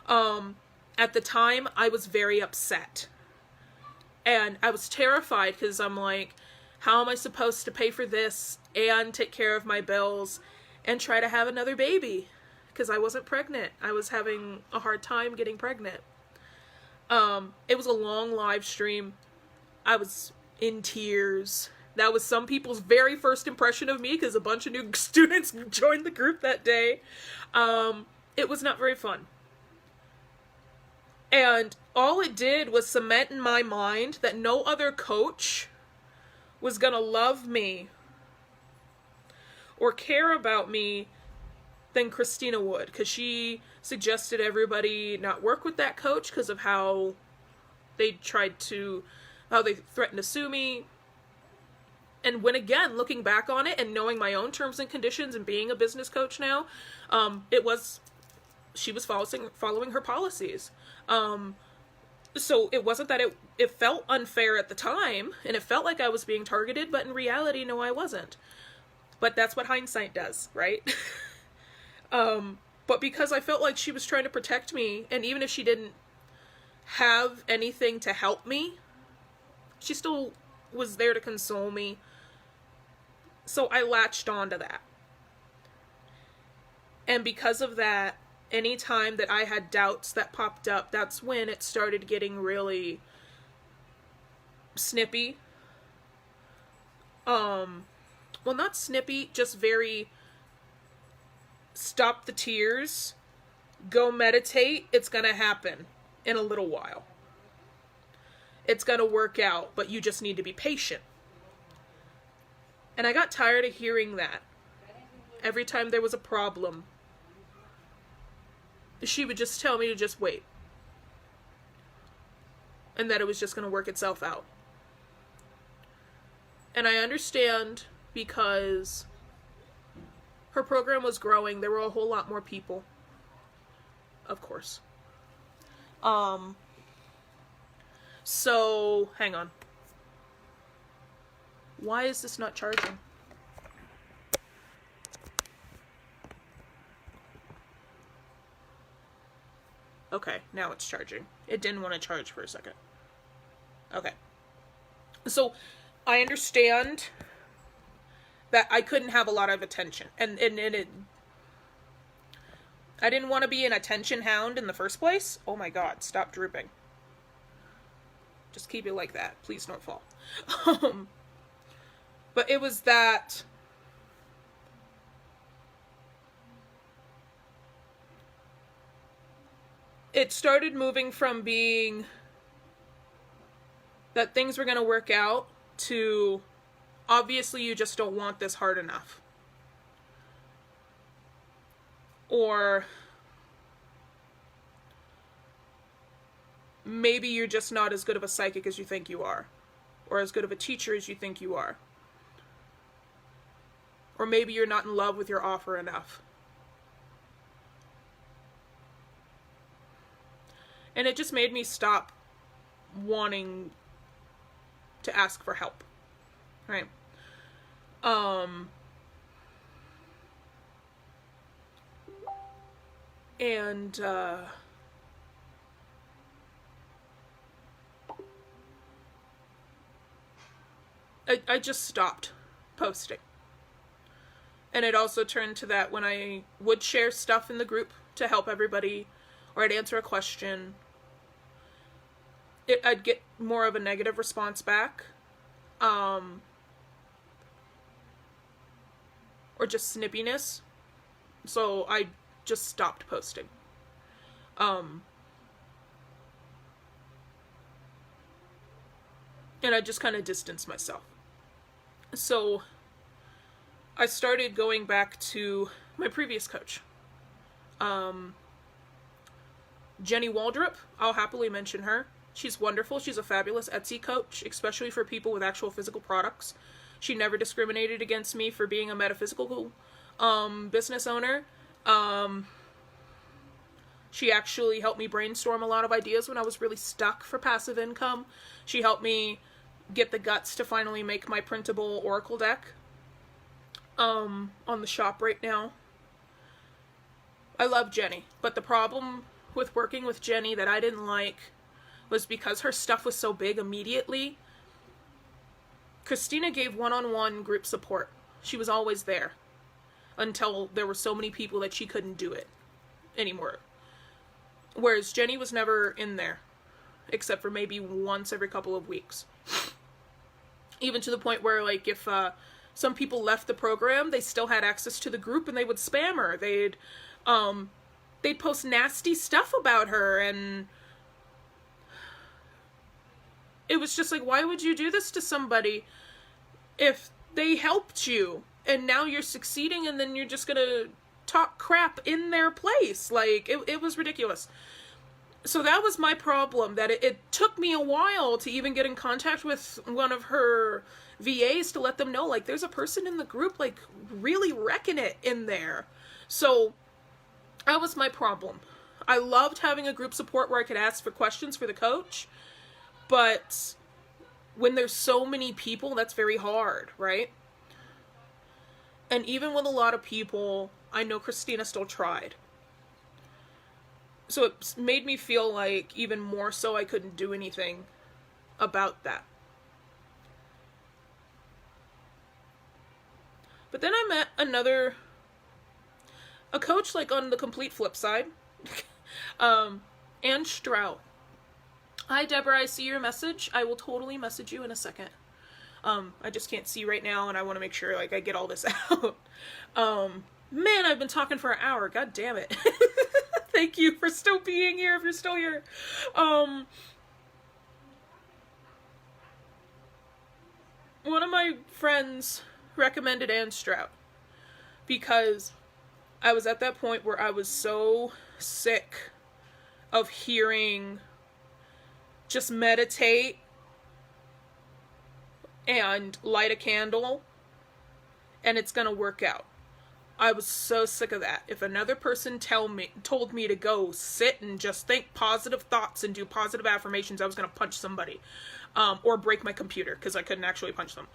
At the time, I was very upset. And I was terrified because I'm like, how am I supposed to pay for this and take care of my bills and try to have another baby? Because I wasn't pregnant. I was having a hard time getting pregnant. It was a long live stream. I was in tears. That was some people's very first impression of me because a bunch of new students joined the group that day. It was not very fun. And all it did was cement in my mind that no other coach was gonna love me or care about me than Christina would, because she suggested everybody not work with that coach because of how they threatened to sue me. And when again, looking back on it and knowing my own terms and conditions and being a business coach now, she was following her policies. So it wasn't that it felt unfair at the time, and it felt like I was being targeted, but in reality, no, I wasn't. But that's what hindsight does, right? But because I felt like she was trying to protect me, and even if she didn't have anything to help me, she still was there to console me. So I latched onto that. And because of that, anytime that I had doubts that popped up, that's when it started getting really snippy. Well, not snippy, just very stop the tears, go meditate, it's gonna happen in a little while. It's gonna work out, but you just need to be patient. And I got tired of hearing that every time there was a problem. she would just tell me to just wait. And that it was just going to work itself out. And I understand because her program was growing. There were a whole lot more people. Of course. So, hang on. Why is this not charging? Okay, now it's charging. It didn't want to charge for a second. Okay. So, I understand that I couldn't have a lot of attention. And it... I didn't want to be an attention hound in the first place. Oh my god, stop drooping. Just keep it like that. Please don't fall. But it was that... It started moving from being that things were going to work out to obviously you just don't want this hard enough. Or maybe you're just not as good of a psychic as you think you are. Or as good of a teacher as you think you are. Or maybe you're not in love with your offer enough. And it just made me stop wanting to ask for help. Right? And I just stopped posting. And it also turned to that when I would share stuff in the group to help everybody, or I'd answer a question, I'd get more of a negative response back. Or just snippiness. So I just stopped posting. And I just kind of distanced myself. So I started going back to my previous coach. Jenny Waldrop, I'll happily mention her. She's wonderful. She's a fabulous Etsy coach, especially for people with actual physical products. She never discriminated against me for being a metaphysical business owner. She actually helped me brainstorm a lot of ideas when I was really stuck for passive income. She helped me get the guts to finally make my printable oracle deck on the shop right now. I love Jenny, but the problem with working with Jenny that I didn't like was because her stuff was so big immediately. Christina gave one-on-one group support. She was always there until there were so many people that she couldn't do it anymore. Whereas Jenny was never in there, except for maybe once every couple of weeks. Even to the point where, like, if some people left the program, they still had access to the group and they would spam her. They'd post nasty stuff about her, and it was just like, why would you do this to somebody if they helped you and now you're succeeding and then you're just gonna talk crap in their place? Like, it was ridiculous. So that was my problem, that it took me a while to even get in contact with one of her VAs to let them know, like, there's a person in the group, like, really wrecking it in there. So that was my problem. I loved having a group support where I could ask for questions for the coach, but when there's so many people, that's very hard, right? And even with a lot of people, I know Christina still tried. So it made me feel like even more so I couldn't do anything about that. But then I met a coach, like, on the complete flip side. Ann Strout. Hi, Deborah, I see your message. I will totally message you in a second. I just can't see right now, and I want to make sure, like, I get all this out. Man, I've been talking for an hour. God damn it. Thank you for still being here, if you're still here. One of my friends recommended Ann Strout because I was at that point where I was so sick of hearing just meditate and light a candle and it's gonna work out. I was so sick of that. If another person told me to go sit and just think positive thoughts and do positive affirmations, I was gonna punch somebody. Or break my computer, because I couldn't actually punch them.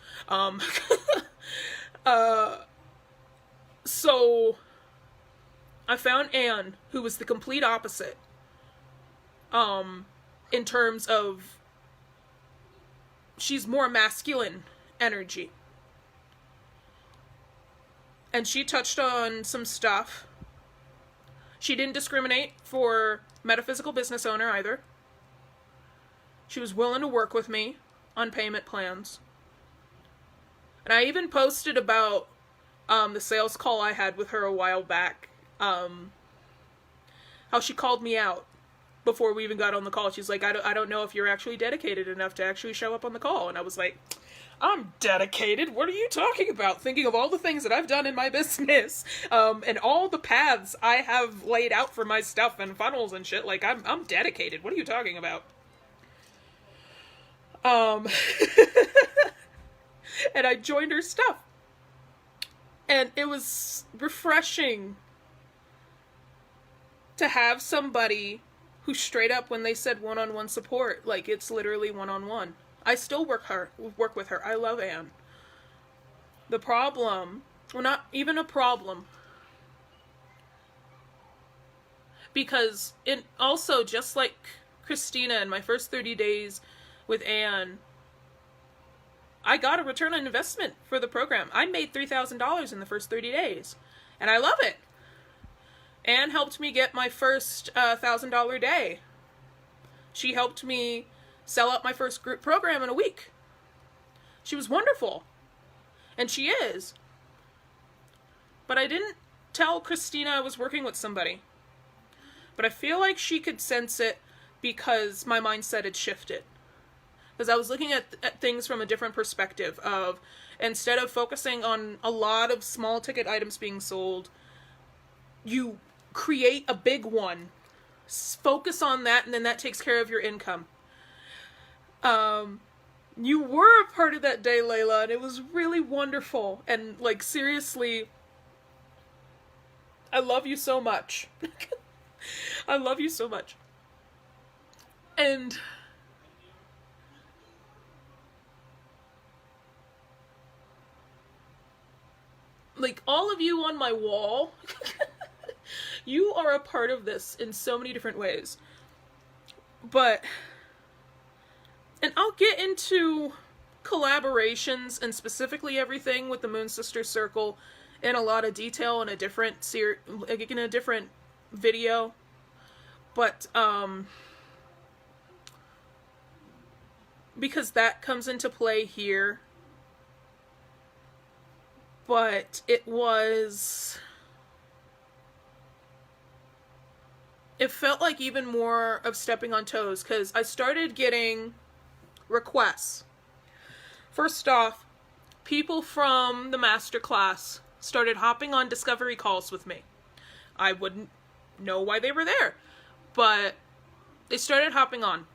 So I found Anne, who was the complete opposite. In terms of, she's more masculine energy. And she touched on some stuff. She didn't discriminate for metaphysical business owner either. She was willing to work with me on payment plans. And I even posted about the sales call I had with her a while back. How she called me out before we even got on the call. She's like, I don't know if you're actually dedicated enough to actually show up on the call. And I was like, I'm dedicated? What are you talking about? Thinking of all the things that I've done in my business, and all the paths I have laid out for my stuff and funnels and shit. Like, I'm dedicated. What are you talking about? And I joined her stuff. And it was refreshing to have somebody who straight up, when they said one-on-one support, like, it's literally one-on-one. I still work with her. I love Anne. The problem, well, not even a problem, because it also, just like Christina in my first 30 days with Anne, I got a return on investment for the program. I made $3,000 in the first 30 days, and I love it. Anne helped me get my first $1,000 day. She helped me sell out my first group program in a week. She was wonderful. And she is. But I didn't tell Christina I was working with somebody. But I feel like she could sense it because my mindset had shifted. Because I was looking at things from a different perspective of, instead of focusing on a lot of small ticket items being sold, you create a big one. Focus on that, and then that takes care of your income. You were a part of that day, Layla, and it was really wonderful. And, like, seriously, I love you so much. I love you so much. And like, all of you on my wall, you are a part of this in so many different ways. But, and I'll get into collaborations and specifically everything with the Moon Sister Circle in a lot of detail in a different in a different video. But, because that comes into play here. But it felt like even more of stepping on toes, because I started getting requests. First off, people from the masterclass started hopping on discovery calls with me. I wouldn't know why they were there, but they started hopping on.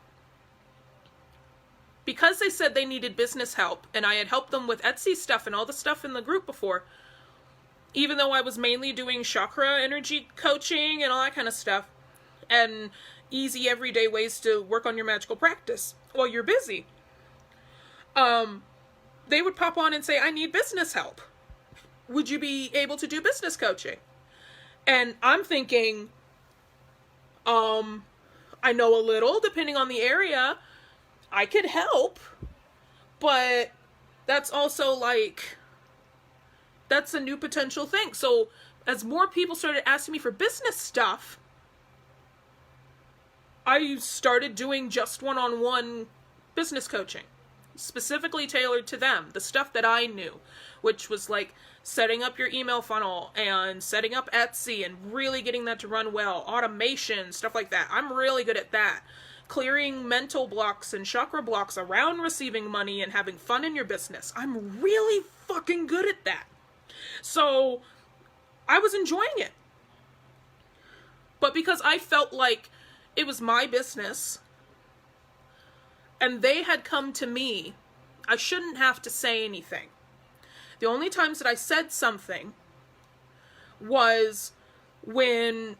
Because they said they needed business help, and I had helped them with Etsy stuff and all the stuff in the group before, even though I was mainly doing chakra energy coaching and all that kind of stuff, and easy everyday ways to work on your magical practice while you're busy, they would pop on and say, I need business help. Would you be able to do business coaching? And I'm thinking, I know a little, depending on the area. I could help, but that's also like, that's a new potential thing. So as more people started asking me for business stuff, I started doing just one-on-one business coaching, specifically tailored to them, the stuff that I knew, which was like setting up your email funnel and setting up Etsy and really getting that to run well, automation, stuff like that. I'm really good at that. Clearing mental blocks and chakra blocks around receiving money and having fun in your business. I'm really fucking good at that. So I was enjoying it. But because I felt like it was my business and they had come to me, I shouldn't have to say anything. The only times that I said something was when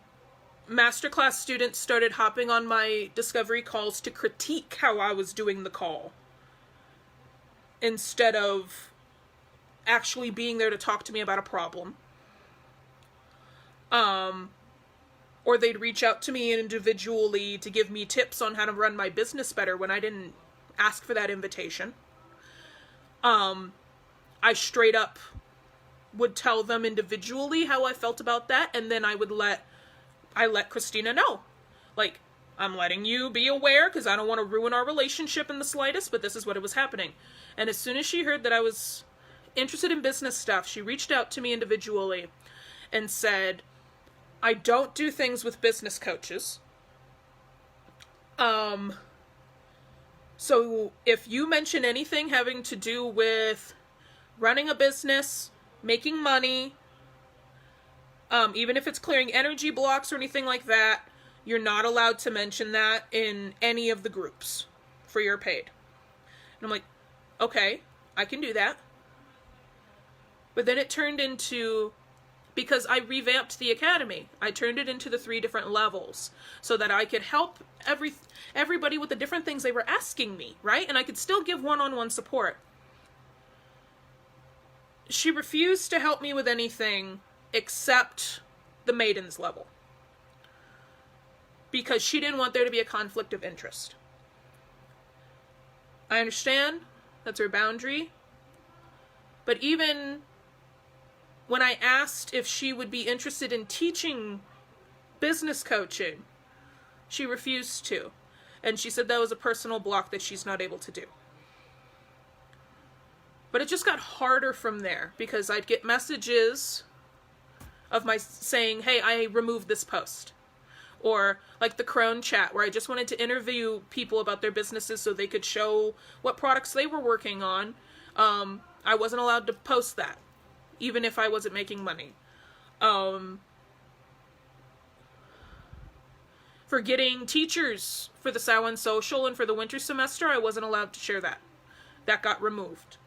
masterclass students started hopping on my discovery calls to critique how I was doing the call, instead of actually being there to talk to me about a problem. Or they'd reach out to me individually to give me tips on how to run my business better when I didn't ask for that invitation. I straight up would tell them individually how I felt about that, and then I let Christina know. Like, I'm letting you be aware because I don't want to ruin our relationship in the slightest, but this is what it was happening. And as soon as she heard that I was interested in business stuff, she reached out to me individually and said, I don't do things with business coaches. So if you mention anything having to do with running a business, making money, even if it's clearing energy blocks or anything like that, you're not allowed to mention that in any of the groups for your paid. And I'm like, okay, I can do that. But then it turned into, because I revamped the academy, I turned it into the 3 different levels so that I could help everybody with the different things they were asking me, right? And I could still give one-on-one support. She refused to help me with anything except the maidens level, because she didn't want there to be a conflict of interest. I understand, that's her boundary, but even when I asked if she would be interested in teaching business coaching, she refused to, and she said that was a personal block that she's not able to do. But it just got harder from there, because I'd get messages of my saying, hey, I removed this post. Or like the Crone chat, where I just wanted to interview people about their businesses so they could show what products they were working on. I wasn't allowed to post that, even if I wasn't making money. For getting teachers for the Samhain Social and for the winter semester, I wasn't allowed to share that. That got removed.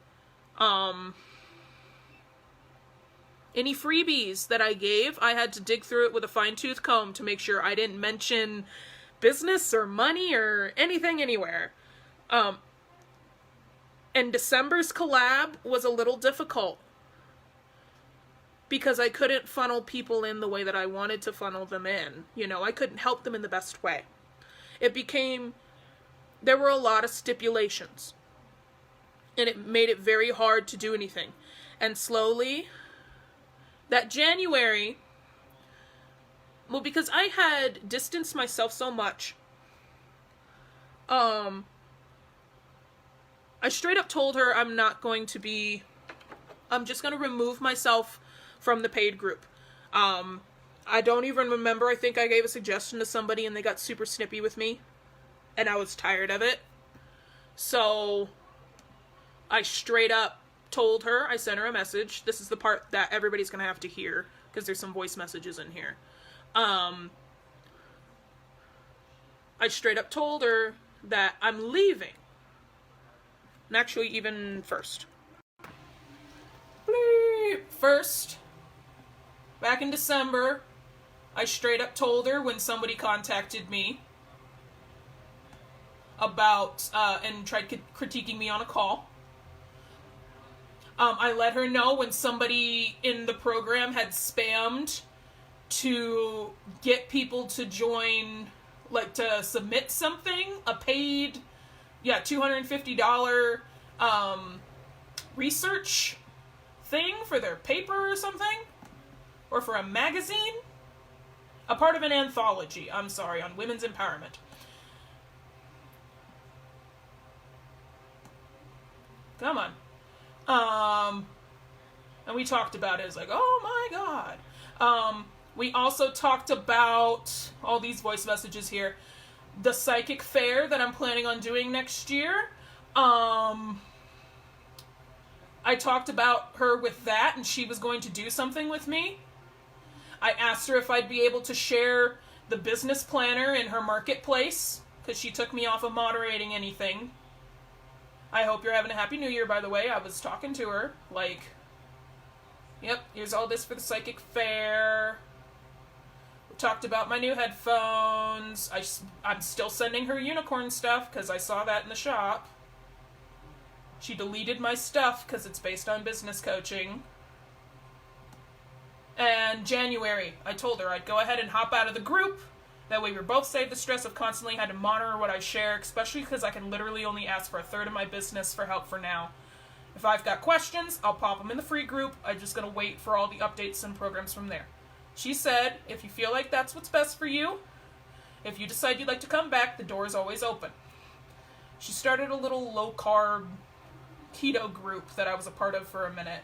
Any freebies that I gave, I had to dig through it with a fine-tooth comb to make sure I didn't mention business or money or anything anywhere. And December's collab was a little difficult because I couldn't funnel people in the way that I wanted to funnel them in. You know, I couldn't help them in the best way. There were a lot of stipulations, and it made it very hard to do anything. And slowly, that January, well, because I had distanced myself so much, I straight up told her I'm just going to remove myself from the paid group. I don't even remember, I think I gave a suggestion to somebody and they got super snippy with me, and I was tired of it. So I straight up told her, I sent her a message. This is the part that everybody's going to have to hear, because there's some voice messages in here. I straight up told her that I'm leaving. And actually, even first, back in December, I straight up told her when somebody contacted me about, and tried critiquing me on a call. I let her know when somebody in the program had spammed to get people to join, like to submit something, a paid, $250 research thing for their paper or something, or for a magazine, a part of an anthology, on women's empowerment. Come on. And we talked about it. It's like, oh my God. We also talked about all these voice messages here. The psychic fair that I'm planning on doing next year. I talked about her with that, and she was going to do something with me. I asked her if I'd be able to share the business planner in her marketplace, because she took me off of moderating anything. I hope you're having a happy new year, by the way. I was talking to her, like, yep, here's all this for the psychic fair. We talked about my new headphones. I'm still sending her unicorn stuff, because I saw that in the shop. She deleted my stuff, because it's based on business coaching. And January, I told her I'd go ahead and hop out of the group. That way we both save the stress of constantly having to monitor what I share, especially because I can literally only ask for a third of my business for help for now. If I've got questions, I'll pop them in the free group. I'm just going to wait for all the updates and programs from there. She said, if you feel like that's what's best for you, if you decide you'd like to come back, the door is always open. She started a little low-carb keto group that I was a part of for a minute,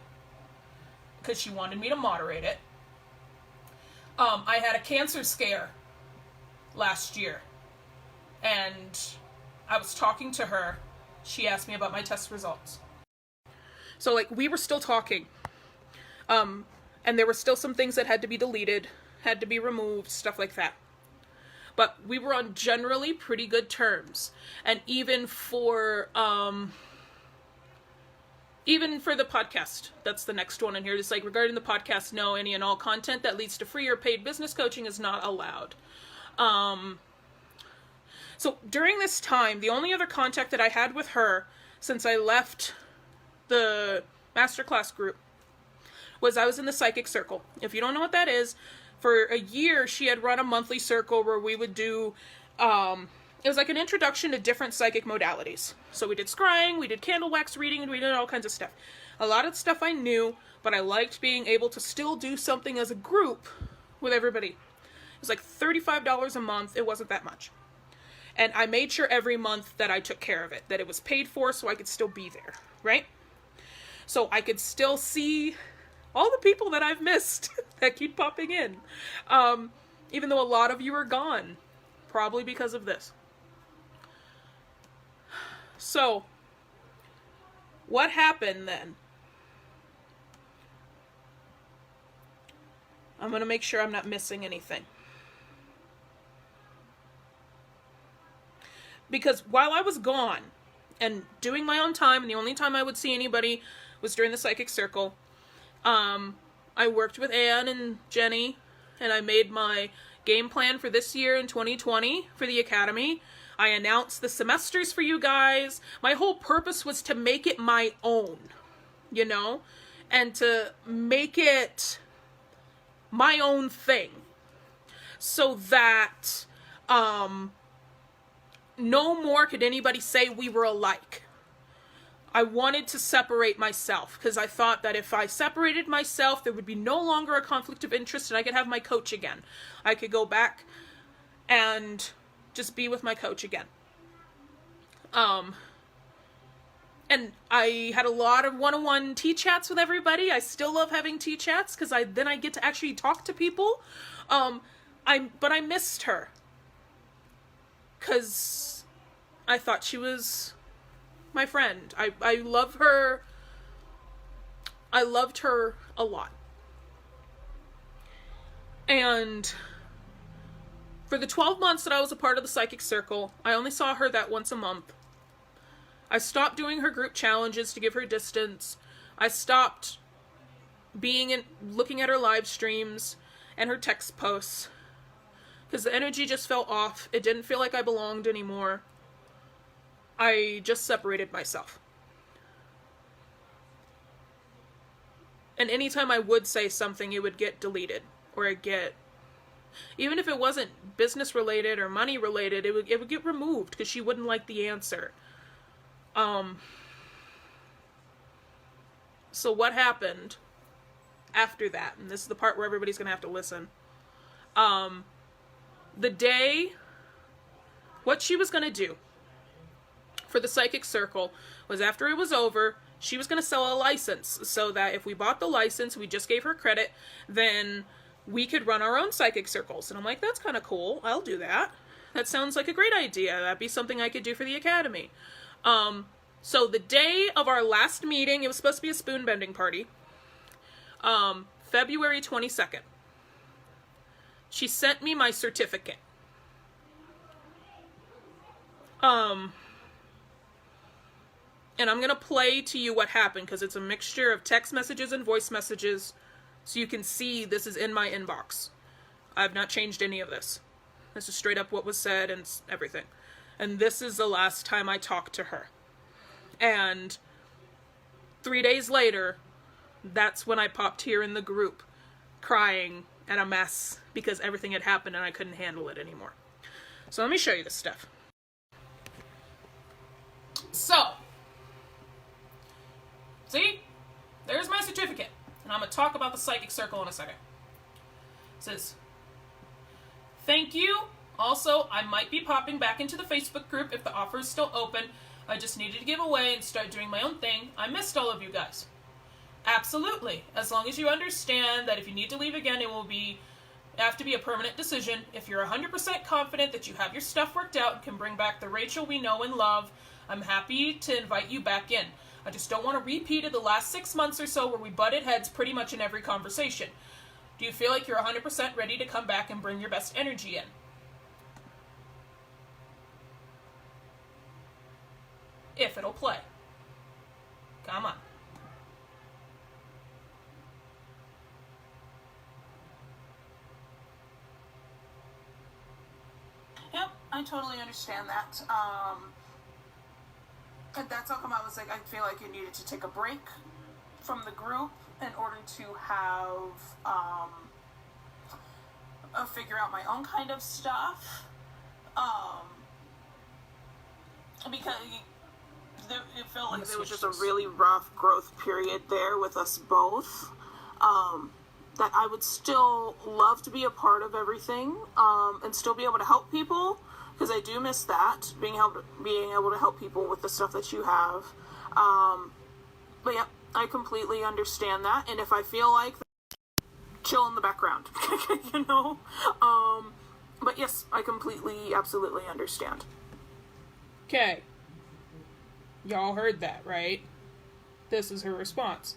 because she wanted me to moderate it. I had a cancer scare last year, and I was talking to her. She asked me about my test results. So, like, we were still talking. And there were still some things that had to be deleted, had to be removed, stuff like that. But we were on generally pretty good terms. And even for the podcast, that's the next one in here, just like regarding the podcast, no, any and all content that leads to free or paid business coaching is not allowed. So during this time, the only other contact that I had with her since I left the masterclass group was I was in the psychic circle. If you don't know what that is, for a year she had run a monthly circle where we would do, it was like an introduction to different psychic modalities. So we did scrying, we did candle wax reading, and we did all kinds of stuff. A lot of stuff I knew, but I liked being able to still do something as a group with everybody. It was like $35 a month. It wasn't that much. And I made sure every month that I took care of it, that it was paid for so I could still be there, right? So I could still see all the people that I've missed that keep popping in. Even though a lot of you are gone, probably because of this. So, what happened then? I'm going to make sure I'm not missing anything. Because while I was gone and doing my own time, and the only time I would see anybody was during the psychic circle, I worked with Anne and Jenny, and I made my game plan for this year in 2020 for the Academy. I announced the semesters for you guys. My whole purpose was to make it my own, you know, and to make it my own thing so that no more could anybody say we were alike. I wanted to separate myself because I thought that if I separated myself, there would be no longer a conflict of interest and I could have my coach again. I could go back and just be with my coach again. And I had a lot of one-on-one tea chats with everybody. I still love having tea chats because then I get to actually talk to people. But I missed her because I thought she was my friend. I love her. I loved her a lot. And for the 12 months that I was a part of the psychic circle, I only saw her that once a month. I stopped doing her group challenges to give her distance. I stopped looking at her live streams and her text posts because the energy just felt off. It didn't feel like I belonged anymore. I just separated myself. And anytime I would say something, it would get deleted. Or even if it wasn't business related or money related, it would get removed because she wouldn't like the answer. So what happened after that, and this is the part where everybody's going to have to listen. What she was going to do for the psychic circle was after it was over, she was going to sell a license so that if we bought the license, we just gave her credit, then we could run our own psychic circles. And I'm like, that's kind of cool. I'll do that. That sounds like a great idea. That'd be something I could do for the Academy. So the day of our last meeting, it was supposed to be a spoon bending party, February 22nd. she sent me my certificate. And I'm going to play to you what happened, because it's a mixture of text messages and voice messages, so you can see this is in my inbox. I've not changed any of this. This is straight up what was said and everything. And this is the last time I talked to her. And 3 days later, that's when I popped here in the group, crying and a mess, because everything had happened and I couldn't handle it anymore. So let me show you this stuff. So, see? There's my certificate. And I'm going to talk about the psychic circle in a second. It says, thank you. Also, I might be popping back into the Facebook group if the offer is still open. I just needed to give away and start doing my own thing. I missed all of you guys. Absolutely. As long as you understand that if you need to leave again, it will have to be a permanent decision. If you're 100% confident that you have your stuff worked out and can bring back the Rachel we know and love, I'm happy to invite you back in. I just don't want to repeat of the last 6 months or so where we butted heads pretty much in every conversation. Do you feel like you're 100% ready to come back and bring your best energy in? If it'll play. Come on. Yep, I totally understand that. And that's how come I was like, I feel like I needed to take a break from the group in order to have figure out my own kind of stuff. Because it felt like there was just a really rough growth period there with us both. That I would still love to be a part of everything, and still be able to help people, because I do miss that, being able to help people with the stuff that you have. But yeah, I completely understand that, and if I feel like chill in the background, you know? But yes, I completely, absolutely understand. Okay. Y'all heard that, right? This is her response.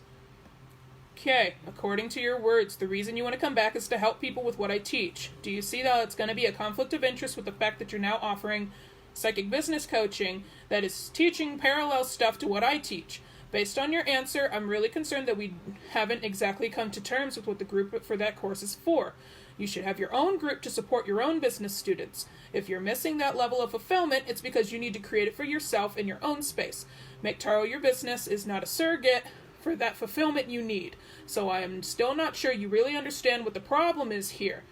Okay, according to your words, the reason you want to come back is to help people with what I teach. Do you see that it's going to be a conflict of interest with the fact that you're now offering psychic business coaching that is teaching parallel stuff to what I teach? Based on your answer, I'm really concerned that we haven't exactly come to terms with what the group for that course is for. You should have your own group to support your own business students. If you're missing that level of fulfillment, it's because you need to create it for yourself in your own space. Make Tarot your business is not a surrogate for that fulfillment you need. So I am still not sure you really understand what the problem is here.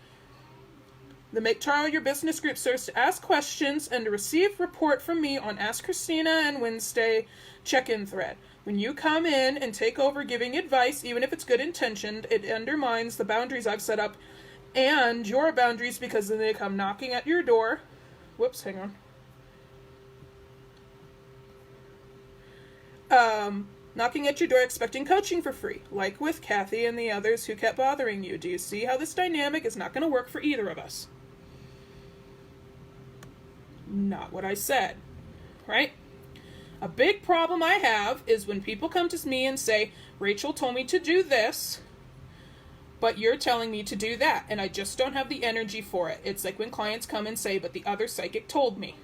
The Make Tarot Your Business group serves to ask questions and to receive report from me on Ask Christina and Wednesday check-in thread. When you come in and take over giving advice, even if it's good intentioned, it undermines the boundaries I've set up and your boundaries, because then they come knocking at your door. Whoops, hang on. Knocking at your door expecting coaching for free, like with Kathy and the others who kept bothering you. Do you see how this dynamic is not going to work for either of us? Not what I said, right? A big problem I have is when people come to me and say, Rachel told me to do this, but you're telling me to do that, and I just don't have the energy for it. It's like when clients come and say, but the other psychic told me.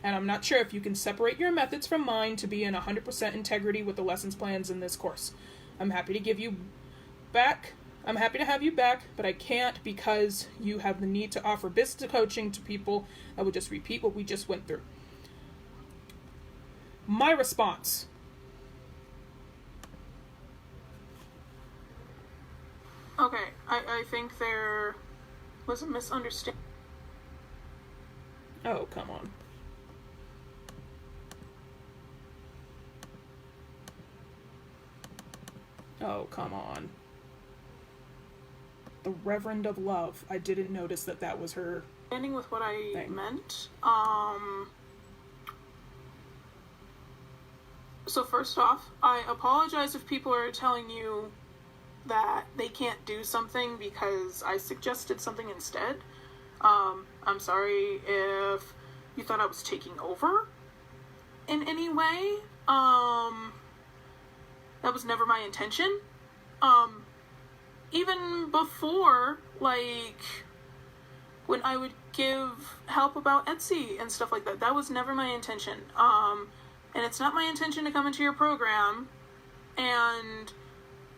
And I'm not sure if you can separate your methods from mine to be in 100% integrity with the lessons plans in this course. I'm happy to give you back. I'm happy to have you back, but I can't because you have the need to offer business coaching to people that would just repeat what we just went through. My response. Okay, I think there was a misunderstanding. Oh, come on. Oh, come on. The Reverend of Love. I didn't notice that that was her Ending with what I thing. meant. So first off, I apologize if people are telling you that they can't do something because I suggested something instead. I'm sorry if you thought I was taking over in any way. That was never my intention. Even before, like, when I would give help about Etsy and stuff like that. That was never my intention. And it's not my intention to come into your program and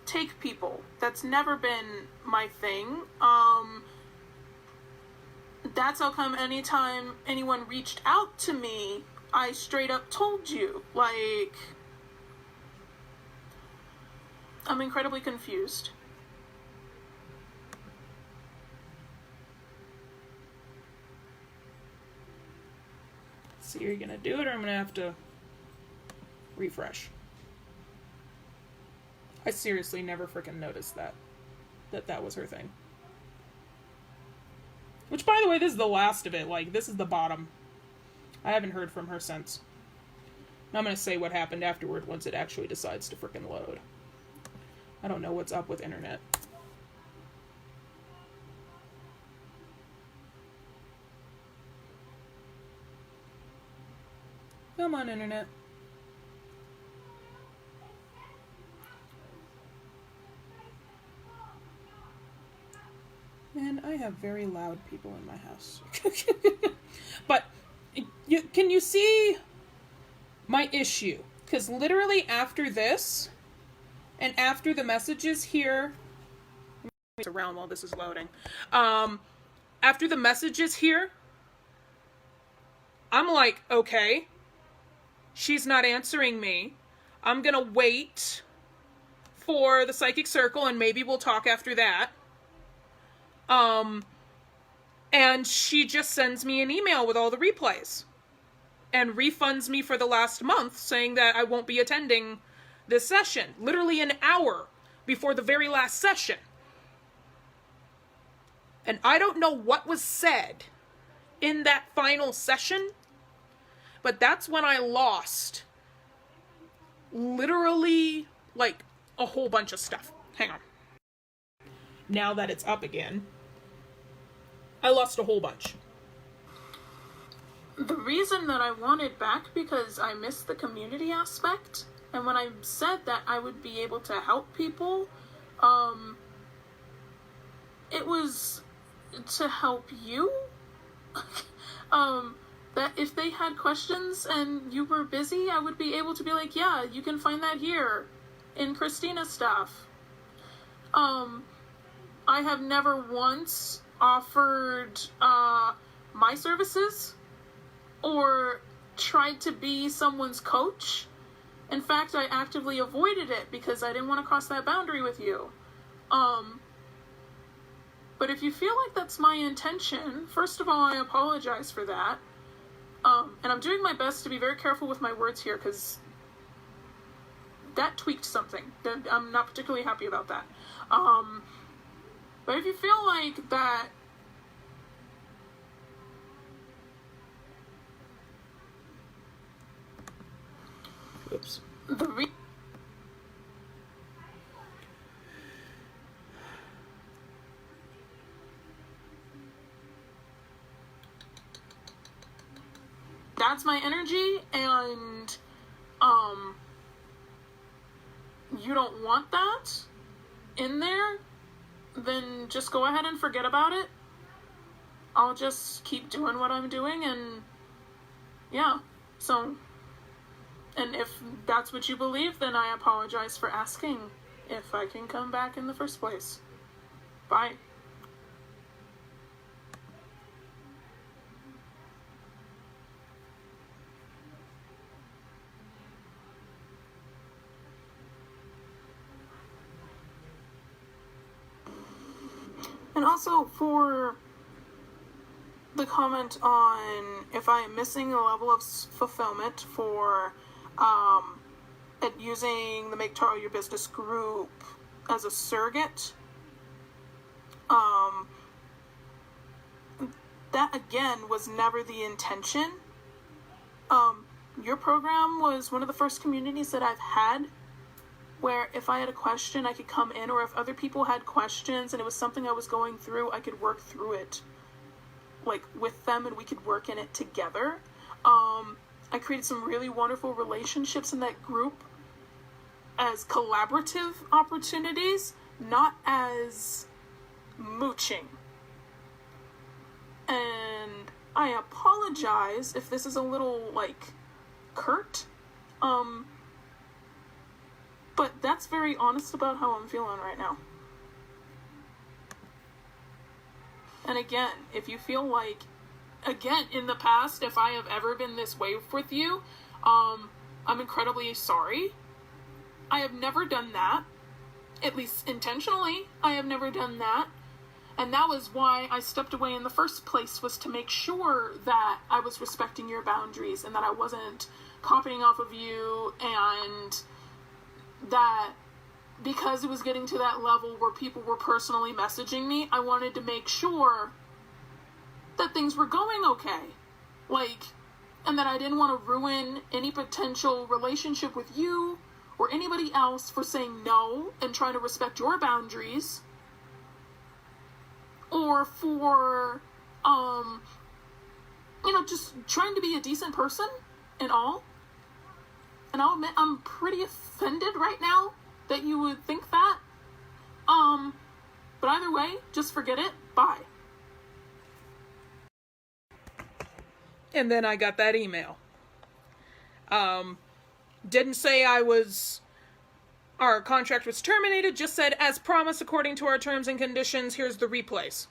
take people. That's never been my thing. That's how come anytime anyone reached out to me, I straight up told you. Like, I'm incredibly confused. So you're gonna do it, or I'm gonna have to refresh? I seriously never freaking noticed that was her thing. Which, by the way, this is the last of it. Like, this is the bottom. I haven't heard from her since. And I'm gonna say what happened afterward once it actually decides to freaking load. I don't know what's up with internet. Come on, internet. Man, I have very loud people in my house. But, can you see my issue? Because literally after this, and after the messages here, it's around while this is loading. After the messages here, I'm like, okay, she's not answering me. I'm gonna wait for the psychic circle and maybe we'll talk after that. And she just sends me an email with all the replays and refunds me for the last month, saying that I won't be attending this session, literally an hour before the very last session. And I don't know what was said in that final session, but that's when I lost literally like a whole bunch of stuff. Hang on. Now that it's up again, I lost a whole bunch. The reason that I want it back because I missed the community aspect. And when I said that I would be able to help people, it was to help you. That if they had questions and you were busy, I would be able to be like, yeah, you can find that here in Christina's stuff. I have never once offered my services or tried to be someone's coach. In fact, I actively avoided it because I didn't want to cross that boundary with you. But if you feel like that's my intention, first of all, I apologize for that. And I'm doing my best to be very careful with my words here because that tweaked something. I'm not particularly happy about that. But if you feel like that Oops. That's my energy, and you don't want that in there, then just go ahead and forget about it. I'll just keep doing what I'm doing, and yeah, so, and if that's what you believe, then I apologize for asking if I can come back in the first place. Bye. And also for the comment on if I am missing a level of fulfillment for at using the Make Tarot Your Business group as a surrogate, that again was never the intention. Your program was one of the first communities that I've had where if I had a question, I could come in, or if other people had questions and it was something I was going through, I could work through it, like, with them, and we could work in it together. I created some really wonderful relationships in that group as collaborative opportunities, not as mooching. And I apologize if this is a little, like, curt. But that's very honest about how I'm feeling right now. And again, if you feel like, again, in the past, if I have ever been this way with you, I'm incredibly sorry. I have never done that. At least intentionally, I have never done that. And that was why I stepped away in the first place, was to make sure that I was respecting your boundaries and that I wasn't copying off of you, and that because it was getting to that level where people were personally messaging me, I wanted to make sure that things were going okay. Like, and that I didn't want to ruin any potential relationship with you or anybody else for saying no and trying to respect your boundaries. Or for, just trying to be a decent person and all. And I'll admit, I'm pretty offended right now that you would think that. But either way, just forget it. Bye. And then I got that email. Didn't say our contract was terminated, just said, as promised according to our terms and conditions, here's the replays.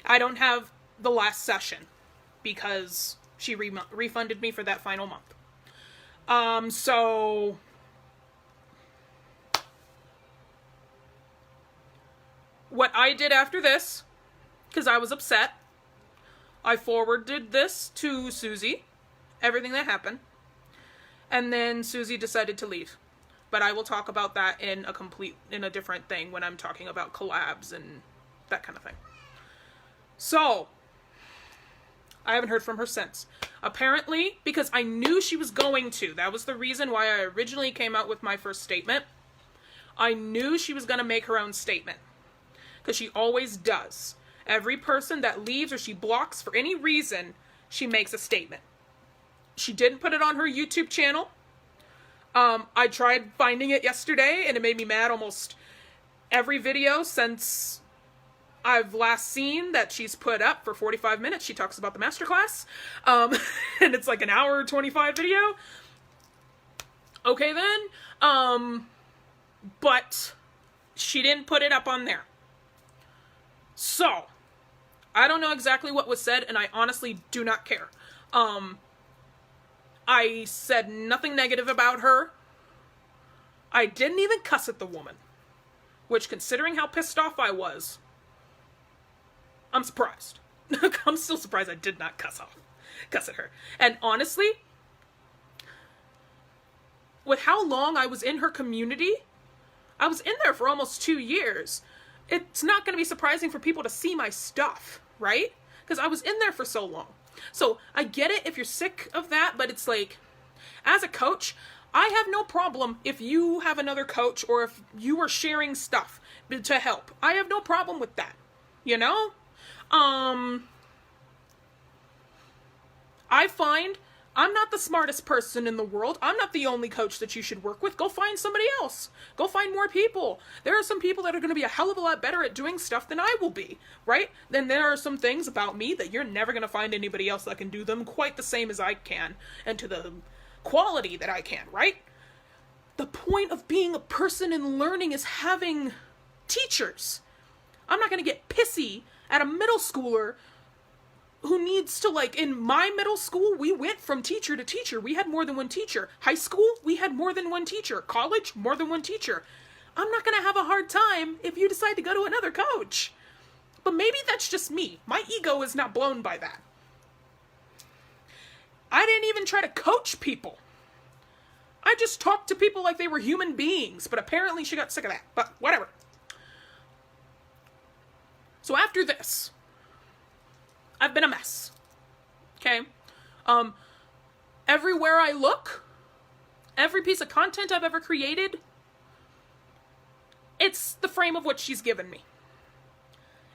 I don't have the last session because she refunded me for that final month. So what I did after this, because I was upset, I forwarded this to Susie, everything that happened, and then Susie decided to leave. But I will talk about that in a different thing when I'm talking about collabs and that kind of thing. So, I haven't heard from her since. Apparently, because I knew she was going to. That was the reason why I originally came out with my first statement. I knew she was going to make her own statement. Because she always does. Every person that leaves or she blocks for any reason, she makes a statement. She didn't put it on her YouTube channel. I tried finding it yesterday, and it made me mad. Almost every video since I've last seen that she's put up for 45 minutes, she talks about the masterclass. And it's like an hour 25 video. Okay then. But she didn't put it up on there. So, I don't know exactly what was said, and I honestly do not care. I said nothing negative about her. I didn't even cuss at the woman. Which, considering how pissed off I was, I'm surprised. I'm still surprised I did not cuss at her. And honestly, with how long I was in her community, I was in there for almost 2 years. It's not going to be surprising for people to see my stuff, right? Because I was in there for so long. So, I get it if you're sick of that, but it's like, as a coach, I have no problem if you have another coach or if you are sharing stuff to help. I have no problem with that, you know? I find I'm not the smartest person in the world. I'm not the only coach that you should work with. Go find somebody else. Go find more people. There are some people that are going to be a hell of a lot better at doing stuff than I will be, right? Then there are some things about me that you're never going to find anybody else that can do them quite the same as I can and to the quality that I can, right? The point of being a person and learning is having teachers. I'm not going to get pissy at a middle schooler who needs to, like, in my middle school, we went from teacher to teacher. We had more than one teacher. High school, we had more than one teacher. College, more than one teacher. I'm not going to have a hard time if you decide to go to another coach. But maybe that's just me. My ego is not blown by that. I didn't even try to coach people. I just talked to people like they were human beings. But apparently she got sick of that. But whatever. So after this, I've been a mess. Okay? Everywhere I look, every piece of content I've ever created, it's the frame of what she's given me.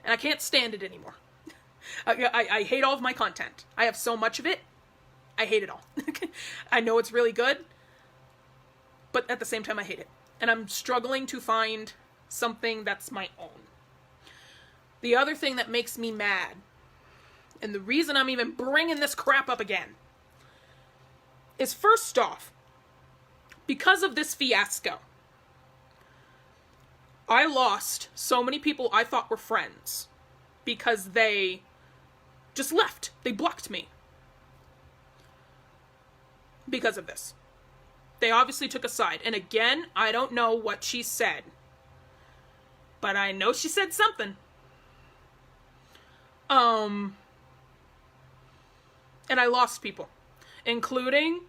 And I can't stand it anymore. I hate all of my content. I have so much of it. I hate it all. I know it's really good, but at the same time I hate it. And I'm struggling to find something that's my own. The other thing that makes me mad And the reason I'm even bringing this crap up again is, first off, because of this fiasco, I lost so many people I thought were friends because they just left. They blocked me because of this. They obviously took a side. And again, I don't know what she said, but I know she said something. And I lost people, including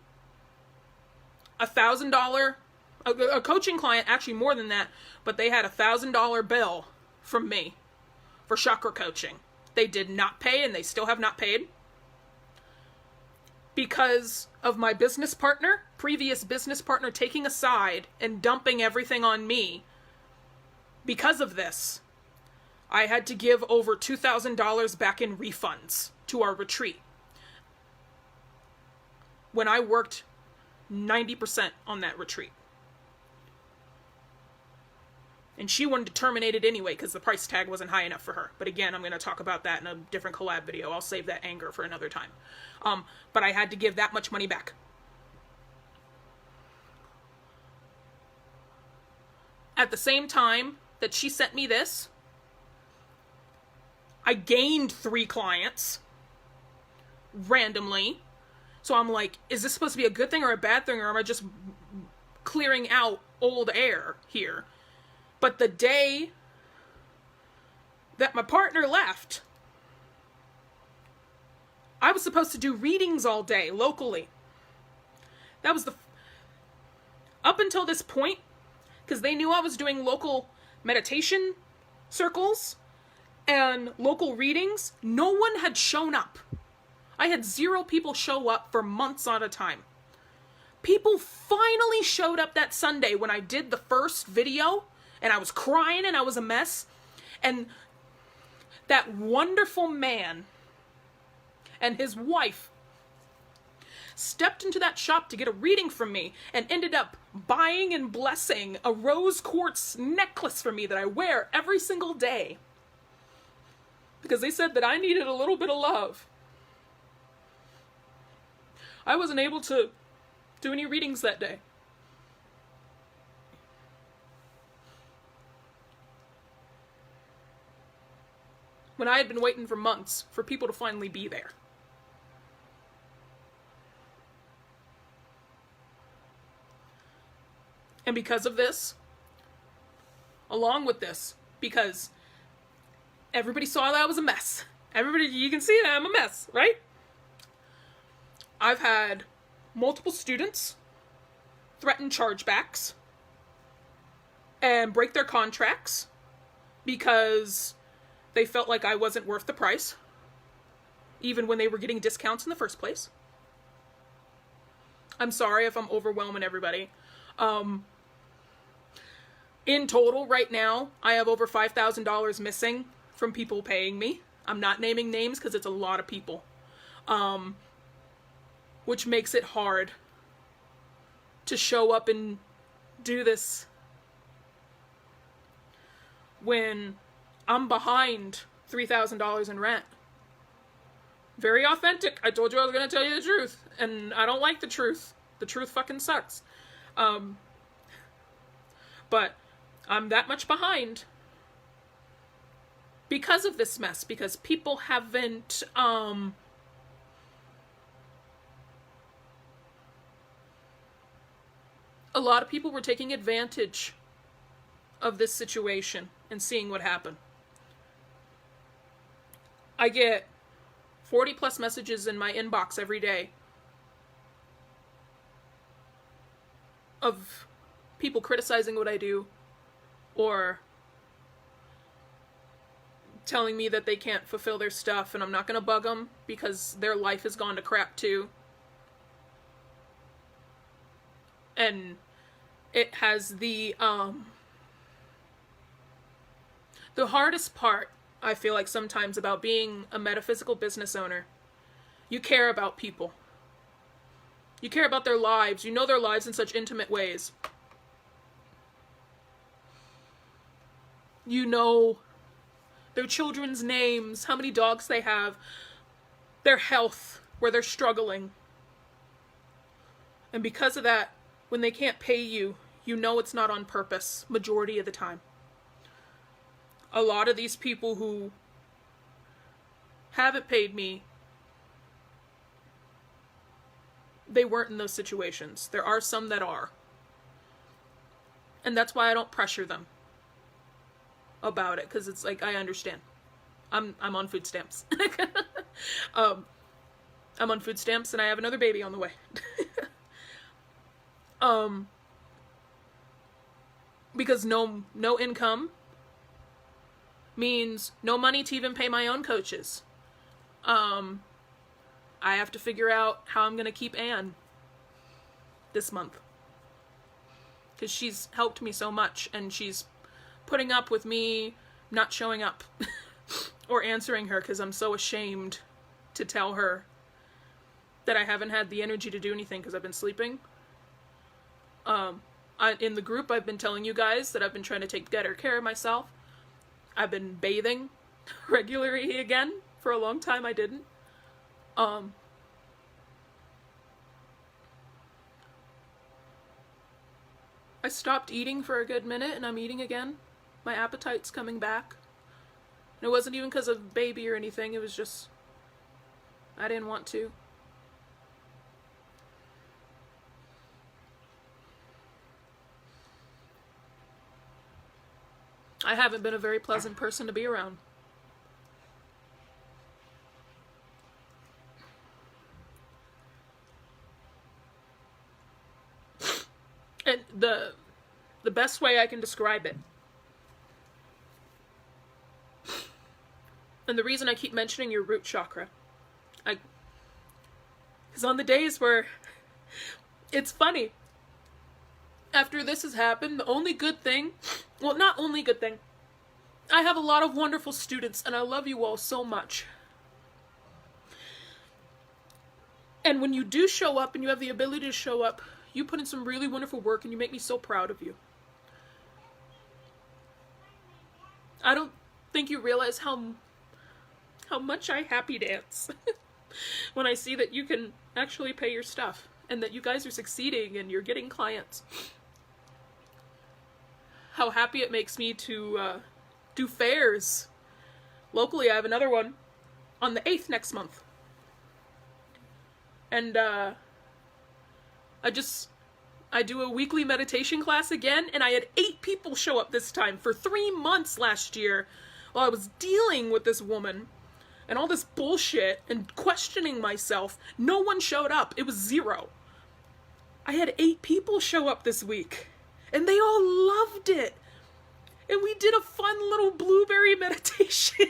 $1,000, a coaching client, actually more than that, but they had $1,000 bill from me for chakra coaching. They did not pay, and they still have not paid, because of my previous business partner taking a side and dumping everything on me. Because of this, I had to give over $2,000 back in refunds to our retreat, when I worked 90% on that retreat. And she wanted to terminate it anyway because the price tag wasn't high enough for her. But again, I'm going to talk about that in a different collab video. I'll save that anger for another time. But I had to give that much money back. At the same time that she sent me this, I gained 3 clients randomly. So I'm like, is this supposed to be a good thing or a bad thing, or am I just clearing out old air here? But the day that my partner left, I was supposed to do readings all day locally. That was up until this point, because they knew I was doing local meditation circles and local readings, no one had shown up. I had 0 people show up for months at a time. People finally showed up that Sunday when I did the first video, and I was crying and I was a mess. And that wonderful man and his wife stepped into that shop to get a reading from me and ended up buying and blessing a rose quartz necklace for me that I wear every single day, because they said that I needed a little bit of love. I wasn't able to do any readings that day. When I had been waiting for months for people to finally be there. And because of this, along with this, because everybody saw that I was a mess. Everybody, you can see that I'm a mess, right? I've had multiple students threaten chargebacks and break their contracts because they felt like I wasn't worth the price, even when they were getting discounts in the first place. I'm sorry if I'm overwhelming everybody. In total, right now, I have over $5,000 missing from people paying me. I'm not naming names because it's a lot of people. Which makes it hard to show up and do this when I'm behind $3,000 in rent. Very authentic. I told you I was going to tell you the truth, and I don't like the truth. The truth fucking sucks. But I'm that much behind because of this mess, because people haven't, a lot of people were taking advantage of this situation and seeing what happened. I get 40 plus messages in my inbox every day of people criticizing what I do or telling me that they can't fulfill their stuff, and I'm not going to bug them because their life has gone to crap too. And it has the hardest part, I feel like, sometimes about being a metaphysical business owner. You care about people. You care about their lives. You know their lives in such intimate ways. You know their children's names, how many dogs they have. their health, where they're struggling. And because of that, when they can't pay you, you know it's not on purpose, majority of the time. A lot of these people who haven't paid me, they weren't in those situations. There are some that are. And that's why I don't pressure them about it, because it's like, I understand. I'm on food stamps. I'm on food stamps and I have another baby on the way. Because no income means no money to even pay my own coaches. I have to figure out how I'm going to keep Anne this month. Because she's helped me so much, and she's putting up with me not showing up or answering her because I'm so ashamed to tell her that I haven't had the energy to do anything because I've been sleeping. In the group, I've been telling you guys that I've been trying to take better care of myself. I've been bathing regularly again. For a long time, I didn't. I stopped eating for a good minute, and I'm eating again. My appetite's coming back. And it wasn't even because of baby or anything. It was just, I didn't want to. I haven't been a very pleasant person to be around. And the best way I can describe it, and the reason I keep mentioning your root chakra, because on the days where, it's funny, after this has happened, the only good thing, well, not only good thing, I have a lot of wonderful students, and I love you all so much. And when you do show up, and you have the ability to show up, you put in some really wonderful work, and you make me so proud of you. I don't think you realize how much I happy dance when I see that you can actually pay your stuff, and that you guys are succeeding, and you're getting clients. How happy it makes me to do fairs. Locally, I have another one on the 8th next month. And I do a weekly meditation class again, and I had 8 people show up this time for 3 months last year while I was dealing with this woman and all this bullshit and questioning myself. No one showed up. It was 0. I had 8 people show up this week, and they all loved it. And we did a fun little blueberry meditation,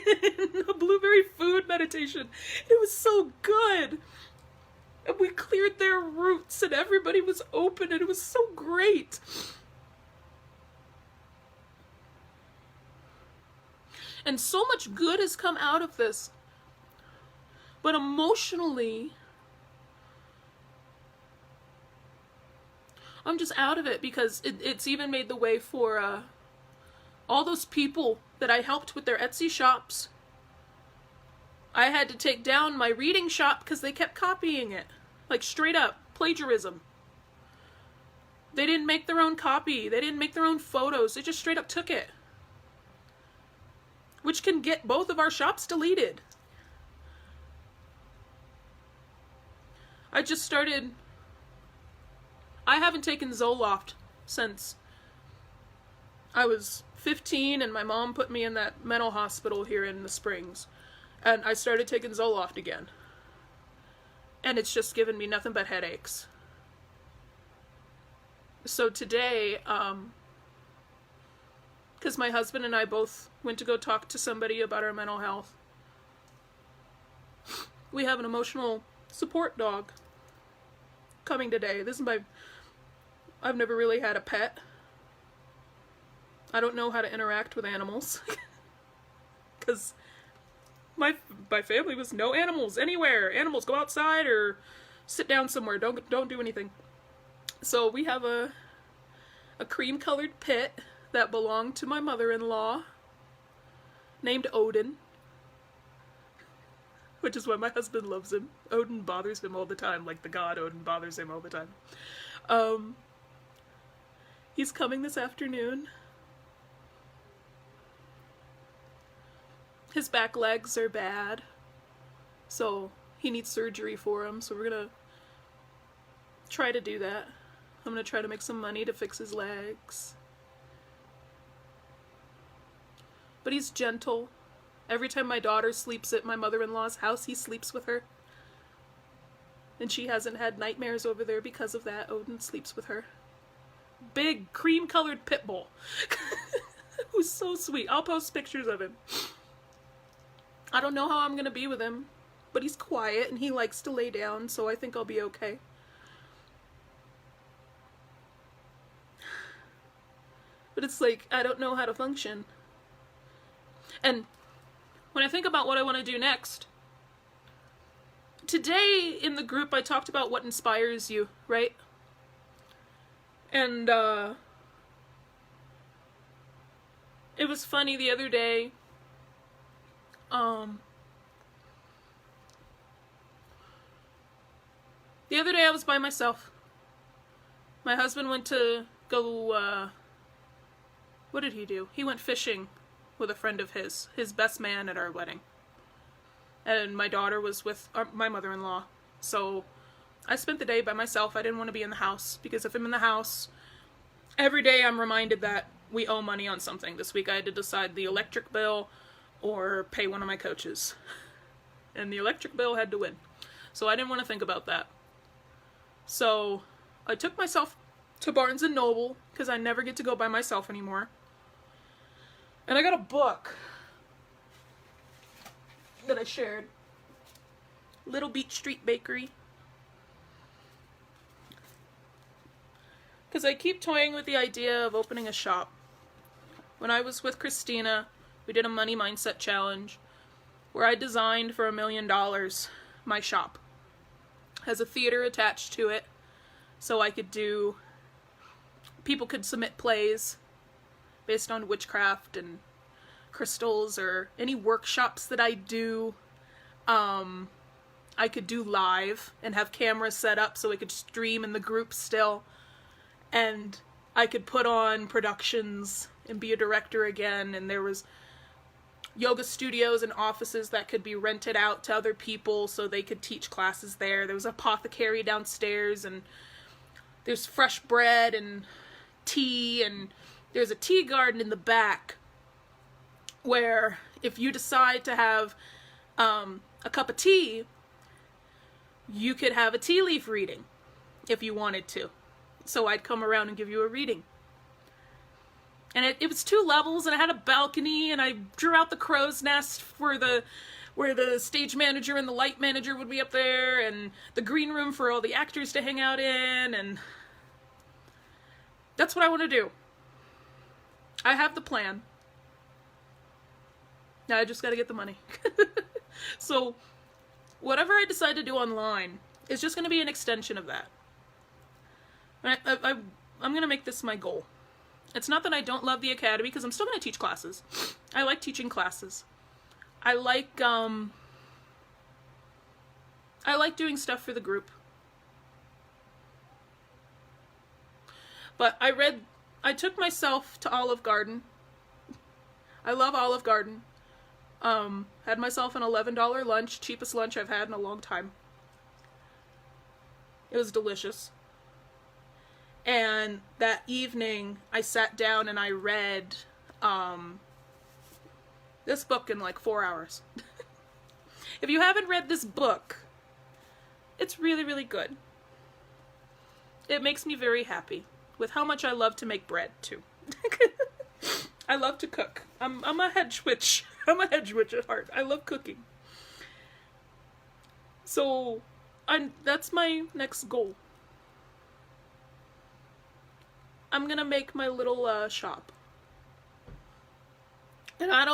a blueberry food meditation. It was so good. And we cleared their roots, and everybody was open, and it was so great. And so much good has come out of this. But emotionally, I'm just out of it, because it's even made the way for all those people that I helped with their Etsy shops. I had to take down my reading shop because they kept copying it. Like, straight up plagiarism. They didn't make their own copy. They didn't make their own photos. They just straight up took it. Which can get both of our shops deleted. I haven't taken Zoloft since I was 15, and my mom put me in that mental hospital here in the Springs. And I started taking Zoloft again. And it's just given me nothing but headaches. So today, because my husband and I both went to go talk to somebody about our mental health, we have an emotional support dog coming today. I've never really had a pet. I don't know how to interact with animals. Because my family was no animals anywhere. Animals, go outside or sit down somewhere. Don't do anything. So we have a cream-colored pit that belonged to my mother-in-law named Odin. which is why my husband loves him. Odin bothers him all the time, like the god Odin bothers him all the time. He's coming this afternoon. His back legs are bad, so he needs surgery for him, so we're gonna try to do that. I'm gonna try to make some money to fix his legs. But he's gentle. Every time my daughter sleeps at my mother-in-law's house, he sleeps with her. And she hasn't had nightmares over there because of that. Odin sleeps with her. Big, cream-colored pit bull. Who's so sweet. I'll post pictures of him. I don't know how I'm gonna be with him, but he's quiet and he likes to lay down, so I think I'll be okay. But it's like, I don't know how to function. And when I think about what I want to do next, today in the group I talked about what inspires you, right? And it was funny the other day. The other day I was by myself. My husband went to go, what did he do? He went fishing with a friend of his best man at our wedding. And my daughter was with my mother-in-law. So I spent the day by myself. I didn't want to be in the house, because if I'm in the house, every day I'm reminded that we owe money on something. This week I had to decide the electric bill or pay one of my coaches. And the electric bill had to win. So I didn't want to think about that. So I took myself to Barnes & Noble, because I never get to go by myself anymore. And I got a book that I shared. Little Beach Street Bakery. Because I keep toying with the idea of opening a shop. When I was with Christina, we did a money mindset challenge where I designed for $1 million my shop. Has a theater attached to it, so I could do, people could submit plays based on witchcraft and crystals, or any workshops that I do. I could do live and have cameras set up so I could stream in the group still. And I could put on productions and be a director again. And there was yoga studios and offices that could be rented out to other people so they could teach classes there. There was an apothecary downstairs, and there's fresh bread and tea, and there's a tea garden in the back where if you decide to have a cup of tea, you could have a tea leaf reading if you wanted to. So I'd come around and give you a reading. And it was 2 levels, and I had a balcony, and I drew out the crow's nest for where the stage manager and the light manager would be up there, and the green room for all the actors to hang out in, and that's what I want to do. I have the plan. Now I just gotta get the money. So, whatever I decide to do online is just gonna be an extension of that. I'm gonna make this my goal. It's not that I don't love the academy, because I'm still gonna teach classes. I like teaching classes. I like doing stuff for the group. But I took myself to Olive Garden. I love Olive Garden. Had myself an $11 lunch, cheapest lunch I've had in a long time. It was delicious. And that evening, I sat down and I read this book in like 4 hours. If you haven't read this book, it's really, really good. It makes me very happy with how much I love to make bread, too. I love to cook. I'm a hedge witch. I'm a hedge witch at heart. I love cooking. So, that's my next goal. I'm gonna make my little shop. And I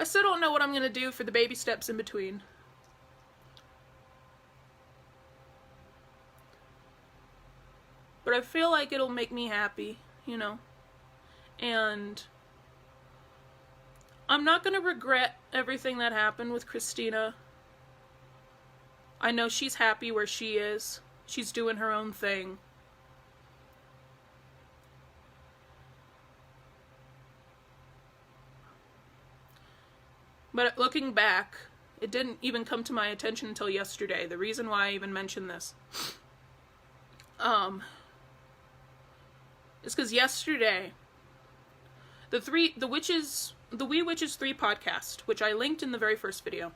still don't know what I'm gonna do for the baby steps in between. But I feel like it'll make me happy, you know. And I'm not gonna regret everything that happened with Christina. I know she's happy where she is. She's doing her own thing. But looking back, it didn't even come to my attention until yesterday. The reason why I even mentioned this is because yesterday, the We Witches 3 podcast, which I linked in the very first video,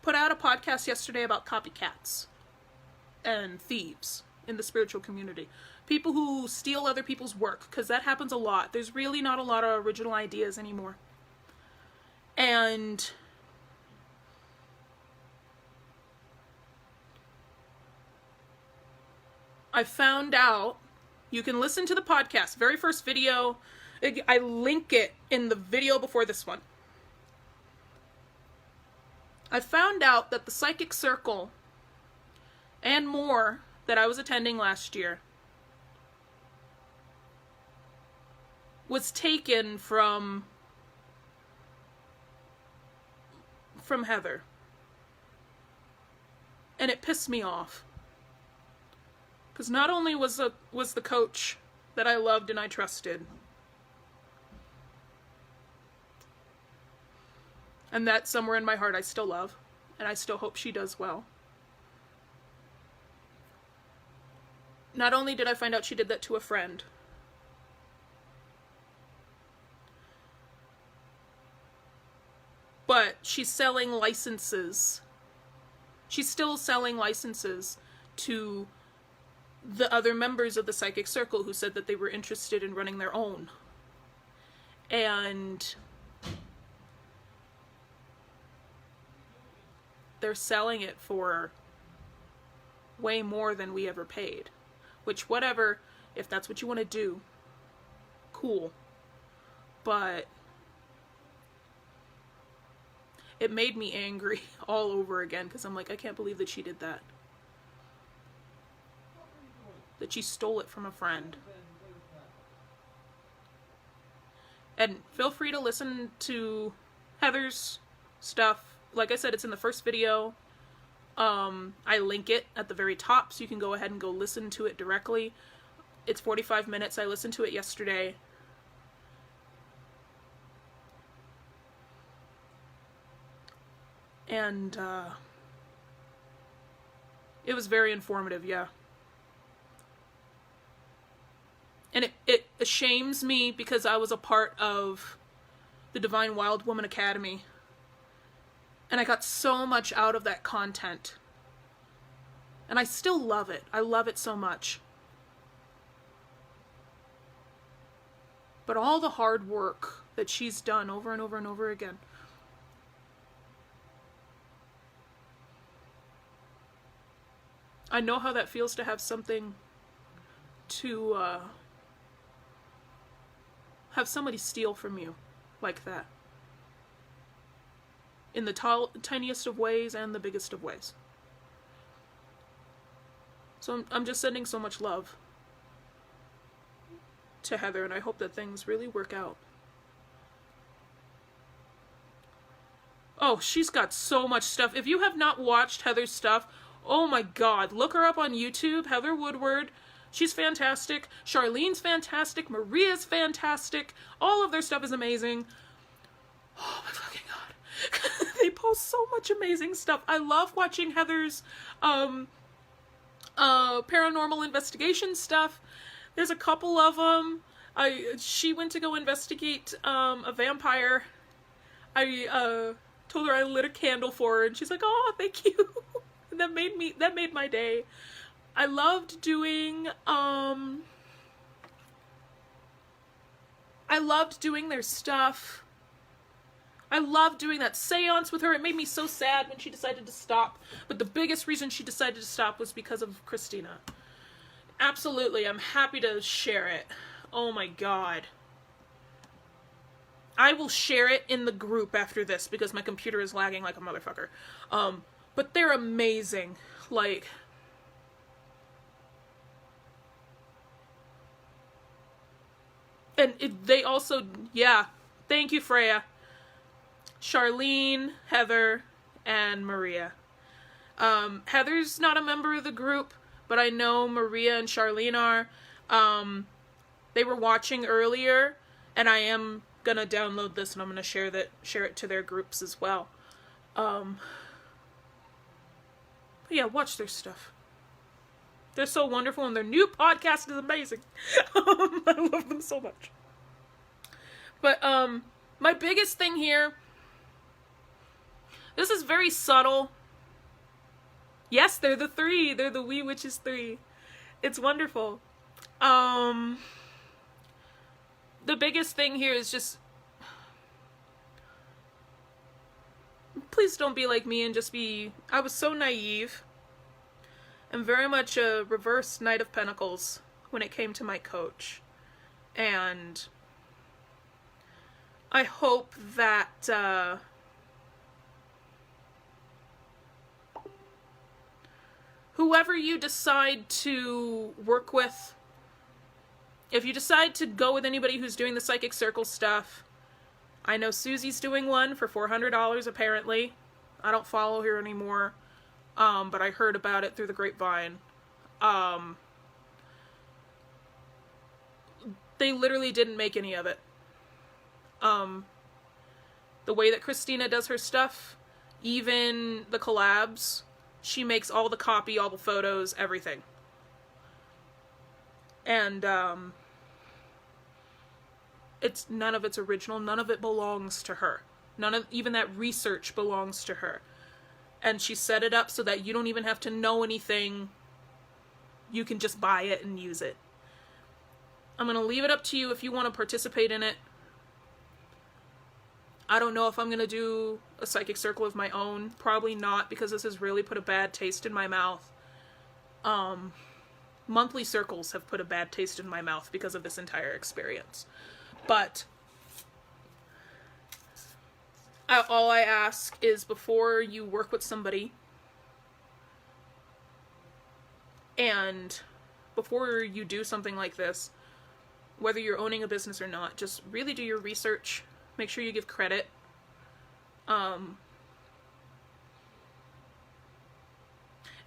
put out a podcast yesterday about copycats and thieves in the spiritual community. People who steal other people's work, because that happens a lot. There's really not a lot of original ideas anymore. And I found out, you can listen to the podcast, very first video, I link it in the video before this one. I found out that the psychic circle and more that I was attending last year was taken from Heather. And it pissed me off. Because not only was the coach that I loved and I trusted, and that somewhere in my heart I still love, and I still hope she does well. Not only did I find out she did that to a friend, but she's selling licenses. She's still selling licenses to the other members of the psychic circle who said that they were interested in running their own. And they're selling it for way more than we ever paid. Which, whatever, if that's what you want to do, cool. But it made me angry all over again, because I'm like, I can't believe that she did that. That she stole it from a friend. And feel free to listen to Heather's stuff. Like I said, it's in the first video. I link it at the very top, so you can go ahead and go listen to it directly. It's 45 minutes. I listened to it yesterday. And it was very informative, yeah. And it shames me because I was a part of the Divine Wild Woman Academy. And I got so much out of that content. And I still love it. I love it so much. But all the hard work that she's done over and over and over again. I know how that feels to have something to have somebody steal from you like that. In the tiniest of ways and the biggest of ways. So I'm just sending so much love to Heather, and I hope that things really work out. Oh, she's got so much stuff. If you have not watched Heather's stuff, oh my god, look her up on YouTube, Heather Woodward. She's fantastic. Charlene's fantastic. Maria's fantastic. All of their stuff is amazing. Oh my fucking god. They post so much amazing stuff. I love watching Heather's paranormal investigation stuff. There's a couple of them. She went to go investigate a vampire. I told her I lit a candle for her, and she's like, "Oh, thank you." That made my day. I loved doing their stuff. I loved doing that seance with her. It made me so sad when she decided to stop. But the biggest reason she decided to stop was because of Christina. Absolutely, I'm happy to share it. Oh my god. I will share it in the group after this because my computer is lagging like a motherfucker. But they're amazing. Like, and they also, yeah, thank you, Freya. Charlene, Heather, and Maria. Heather's not a member of the group, but I know Maria and Charlene are. They were watching earlier, and I am gonna download this and I'm gonna share it to their groups as well. But yeah, watch their stuff. They're so wonderful, and their new podcast is amazing. I love them so much. But my biggest thing here, this is very subtle. Yes, they're the three. They're the Wee Witches 3. It's wonderful. The biggest thing here is just, please don't be like me and just be, I was so naive and very much a reverse Knight of Pentacles when it came to my coach. And I hope that whoever you decide to work with, if you decide to go with anybody who's doing the psychic circle stuff, I know Susie's doing one for $400 apparently. I don't follow her anymore, but I heard about it through the grapevine. They literally didn't make any of it. The way that Christina does her stuff, even the collabs, she makes all the copy, all the photos, everything. And it's none of it's original, none of it belongs to her. None of even that research belongs to her. And she set it up so that you don't even have to know anything. You can just buy it and use it. I'm going to leave it up to you if you want to participate in it. I don't know if I'm going to do a psychic circle of my own. Probably not, because this has really put a bad taste in my mouth. Monthly circles have put a bad taste in my mouth because of this entire experience. But all I ask is, before you work with somebody and before you do something like this, whether you're owning a business or not, just really do your research. Make sure you give credit. And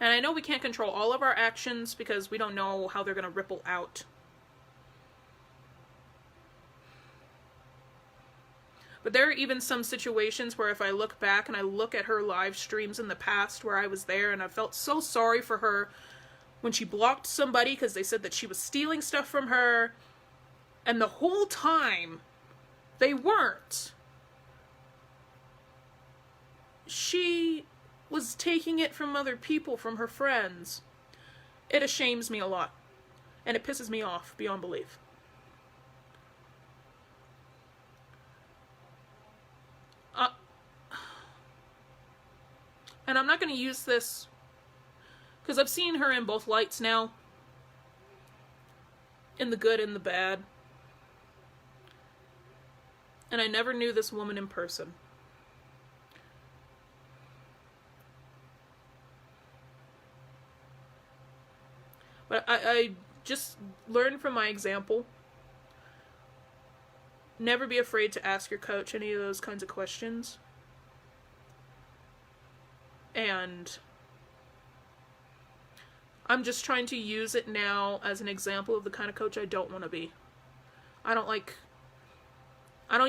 I know we can't control all of our actions because we don't know how they're going to ripple out. But there are even some situations where if I look back and I look at her live streams in the past where I was there, and I felt so sorry for her when she blocked somebody because they said that she was stealing stuff from her, and the whole time they weren't. She was taking it from other people, from her friends. It ashames me a lot. And it pisses me off beyond belief. And I'm not going to use this because I've seen her in both lights now. In the good and the bad. And I never knew this woman in person. But I just learned from my example. Never be afraid to ask your coach any of those kinds of questions. And I'm just trying to use it now as an example of the kind of coach I don't want to be. I don't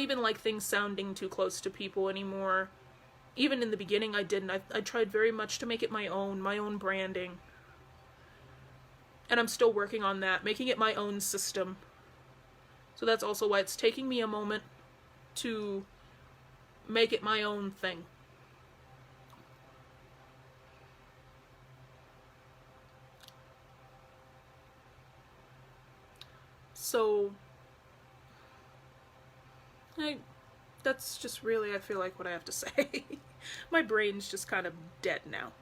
even like things sounding too close to people anymore. Even in the beginning I didn't. I tried very much to make it my own branding. And I'm still working on that, making it my own system. So that's also why it's taking me a moment to make it my own thing. So, that's just really, I feel like, what I have to say. My brain's just kind of dead now.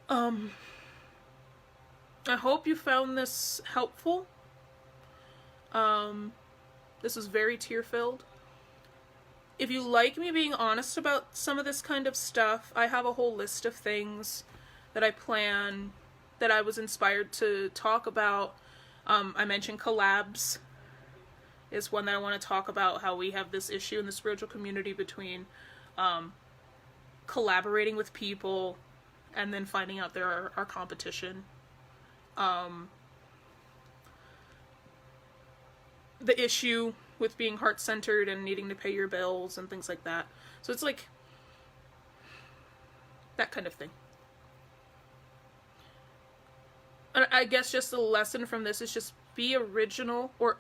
I hope you found this helpful. This was very tear-filled. If you like me being honest about some of this kind of stuff, I have a whole list of things that I plan, that I was inspired to talk about. I mentioned collabs is one that I want to talk about, how we have this issue in the spiritual community between collaborating with people and then finding out there are competition. The issue with being heart-centered and needing to pay your bills and things like that. So it's like that kind of thing. And I guess just the lesson from this is just be original, or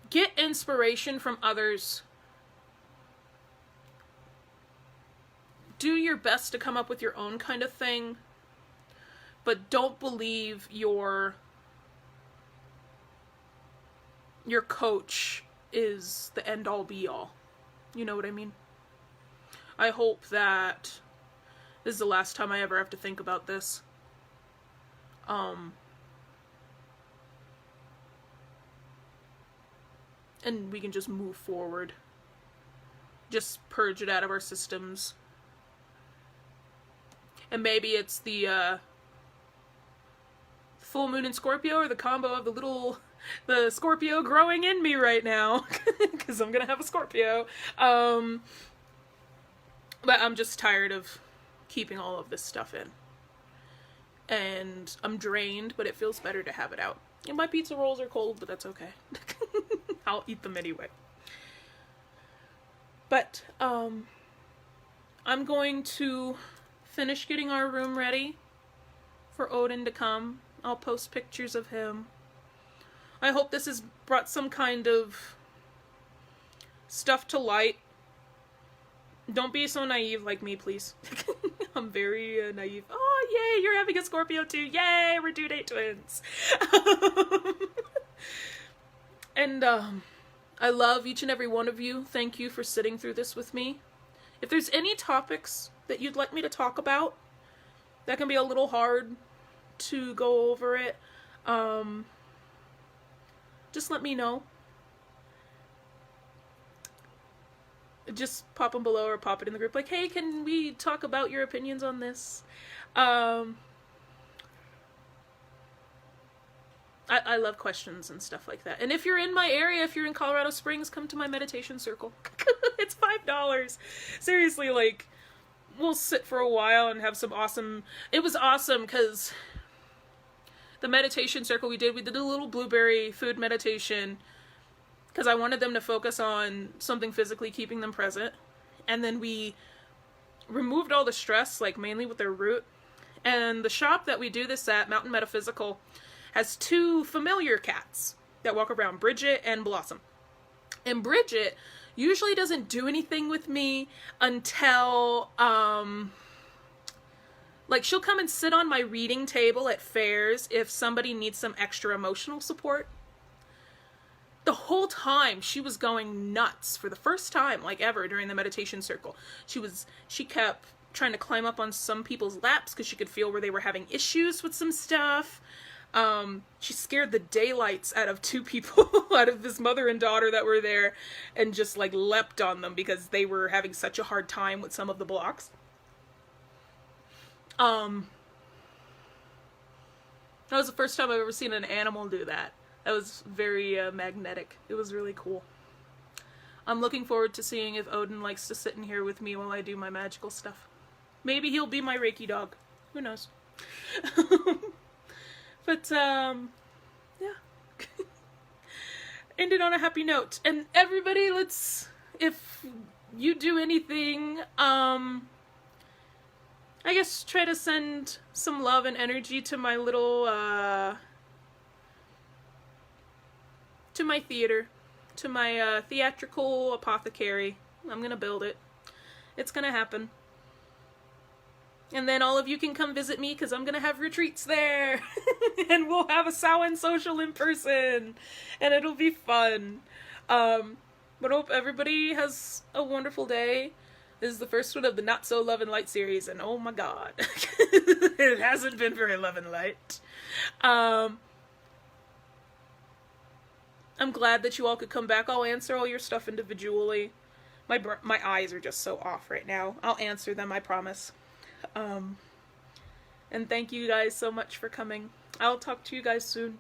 get inspiration from others. Do your best to come up with your own kind of thing, but don't believe your coach is the end-all be-all. You know what I mean? I hope that this is the last time I ever have to think about this. And we can just move forward. Just purge it out of our systems. And maybe it's the full moon in Scorpio, or the combo of the Scorpio growing in me right now, because I'm gonna have a Scorpio. But I'm just tired of keeping all of this stuff in. And I'm drained, but it feels better to have it out. And my pizza rolls are cold, but that's okay. I'll eat them anyway. But, I'm going to finish getting our room ready for Odin to come. I'll post pictures of him. I hope this has brought some kind of stuff to light. Don't be so naive like me, please. I'm very naive. Oh, yay, you're having a Scorpio too. Yay, we're due date twins. And I love each and every one of you. Thank you for sitting through this with me. If there's any topics that you'd like me to talk about, that can be a little hard to go over it, just let me know. Just pop them below or pop it in the group like, hey, can we talk about your opinions on this? I love questions and stuff like that. And if you're in my area, if you're in Colorado Springs, come to my meditation circle. It's $5. Seriously, like, we'll sit for a while and have some awesome... It was awesome because the meditation circle we did a little blueberry food meditation because I wanted them to focus on something physically keeping them present. And then we removed all the stress, like mainly with their root. And the shop that we do this at, Mountain Metaphysical, has two familiar cats that walk around, Bridget and Blossom. And Bridget usually doesn't do anything with me until, like, she'll come and sit on my reading table at fairs if somebody needs some extra emotional support. The whole time she was going nuts for the first time, like ever, during the meditation circle. She kept trying to climb up on some people's laps because she could feel where they were having issues with some stuff. She scared the daylights out of two people, out of this mother and daughter that were there, and just like leapt on them because they were having such a hard time with some of the blocks. That was the first time I've ever seen an animal do that. That was very magnetic. It was really cool. I'm looking forward to seeing if Odin likes to sit in here with me while I do my magical stuff. Maybe he'll be my Reiki dog. Who knows? But, yeah. End it on a happy note. And everybody, if you do anything, I guess try to send some love and energy to my little, to my theater, to my, theatrical apothecary. I'm gonna build it. It's gonna happen. And then all of you can come visit me because I'm going to have retreats there. And we'll have a Samhain social in person. And it'll be fun. But I hope everybody has a wonderful day. This is the first one of the Not So Love and Light series. And oh my god. It hasn't been very love and light. I'm glad that you all could come back. I'll answer all your stuff individually. My eyes are just so off right now. I'll answer them, I promise. And thank you guys so much for coming. I'll talk to you guys soon.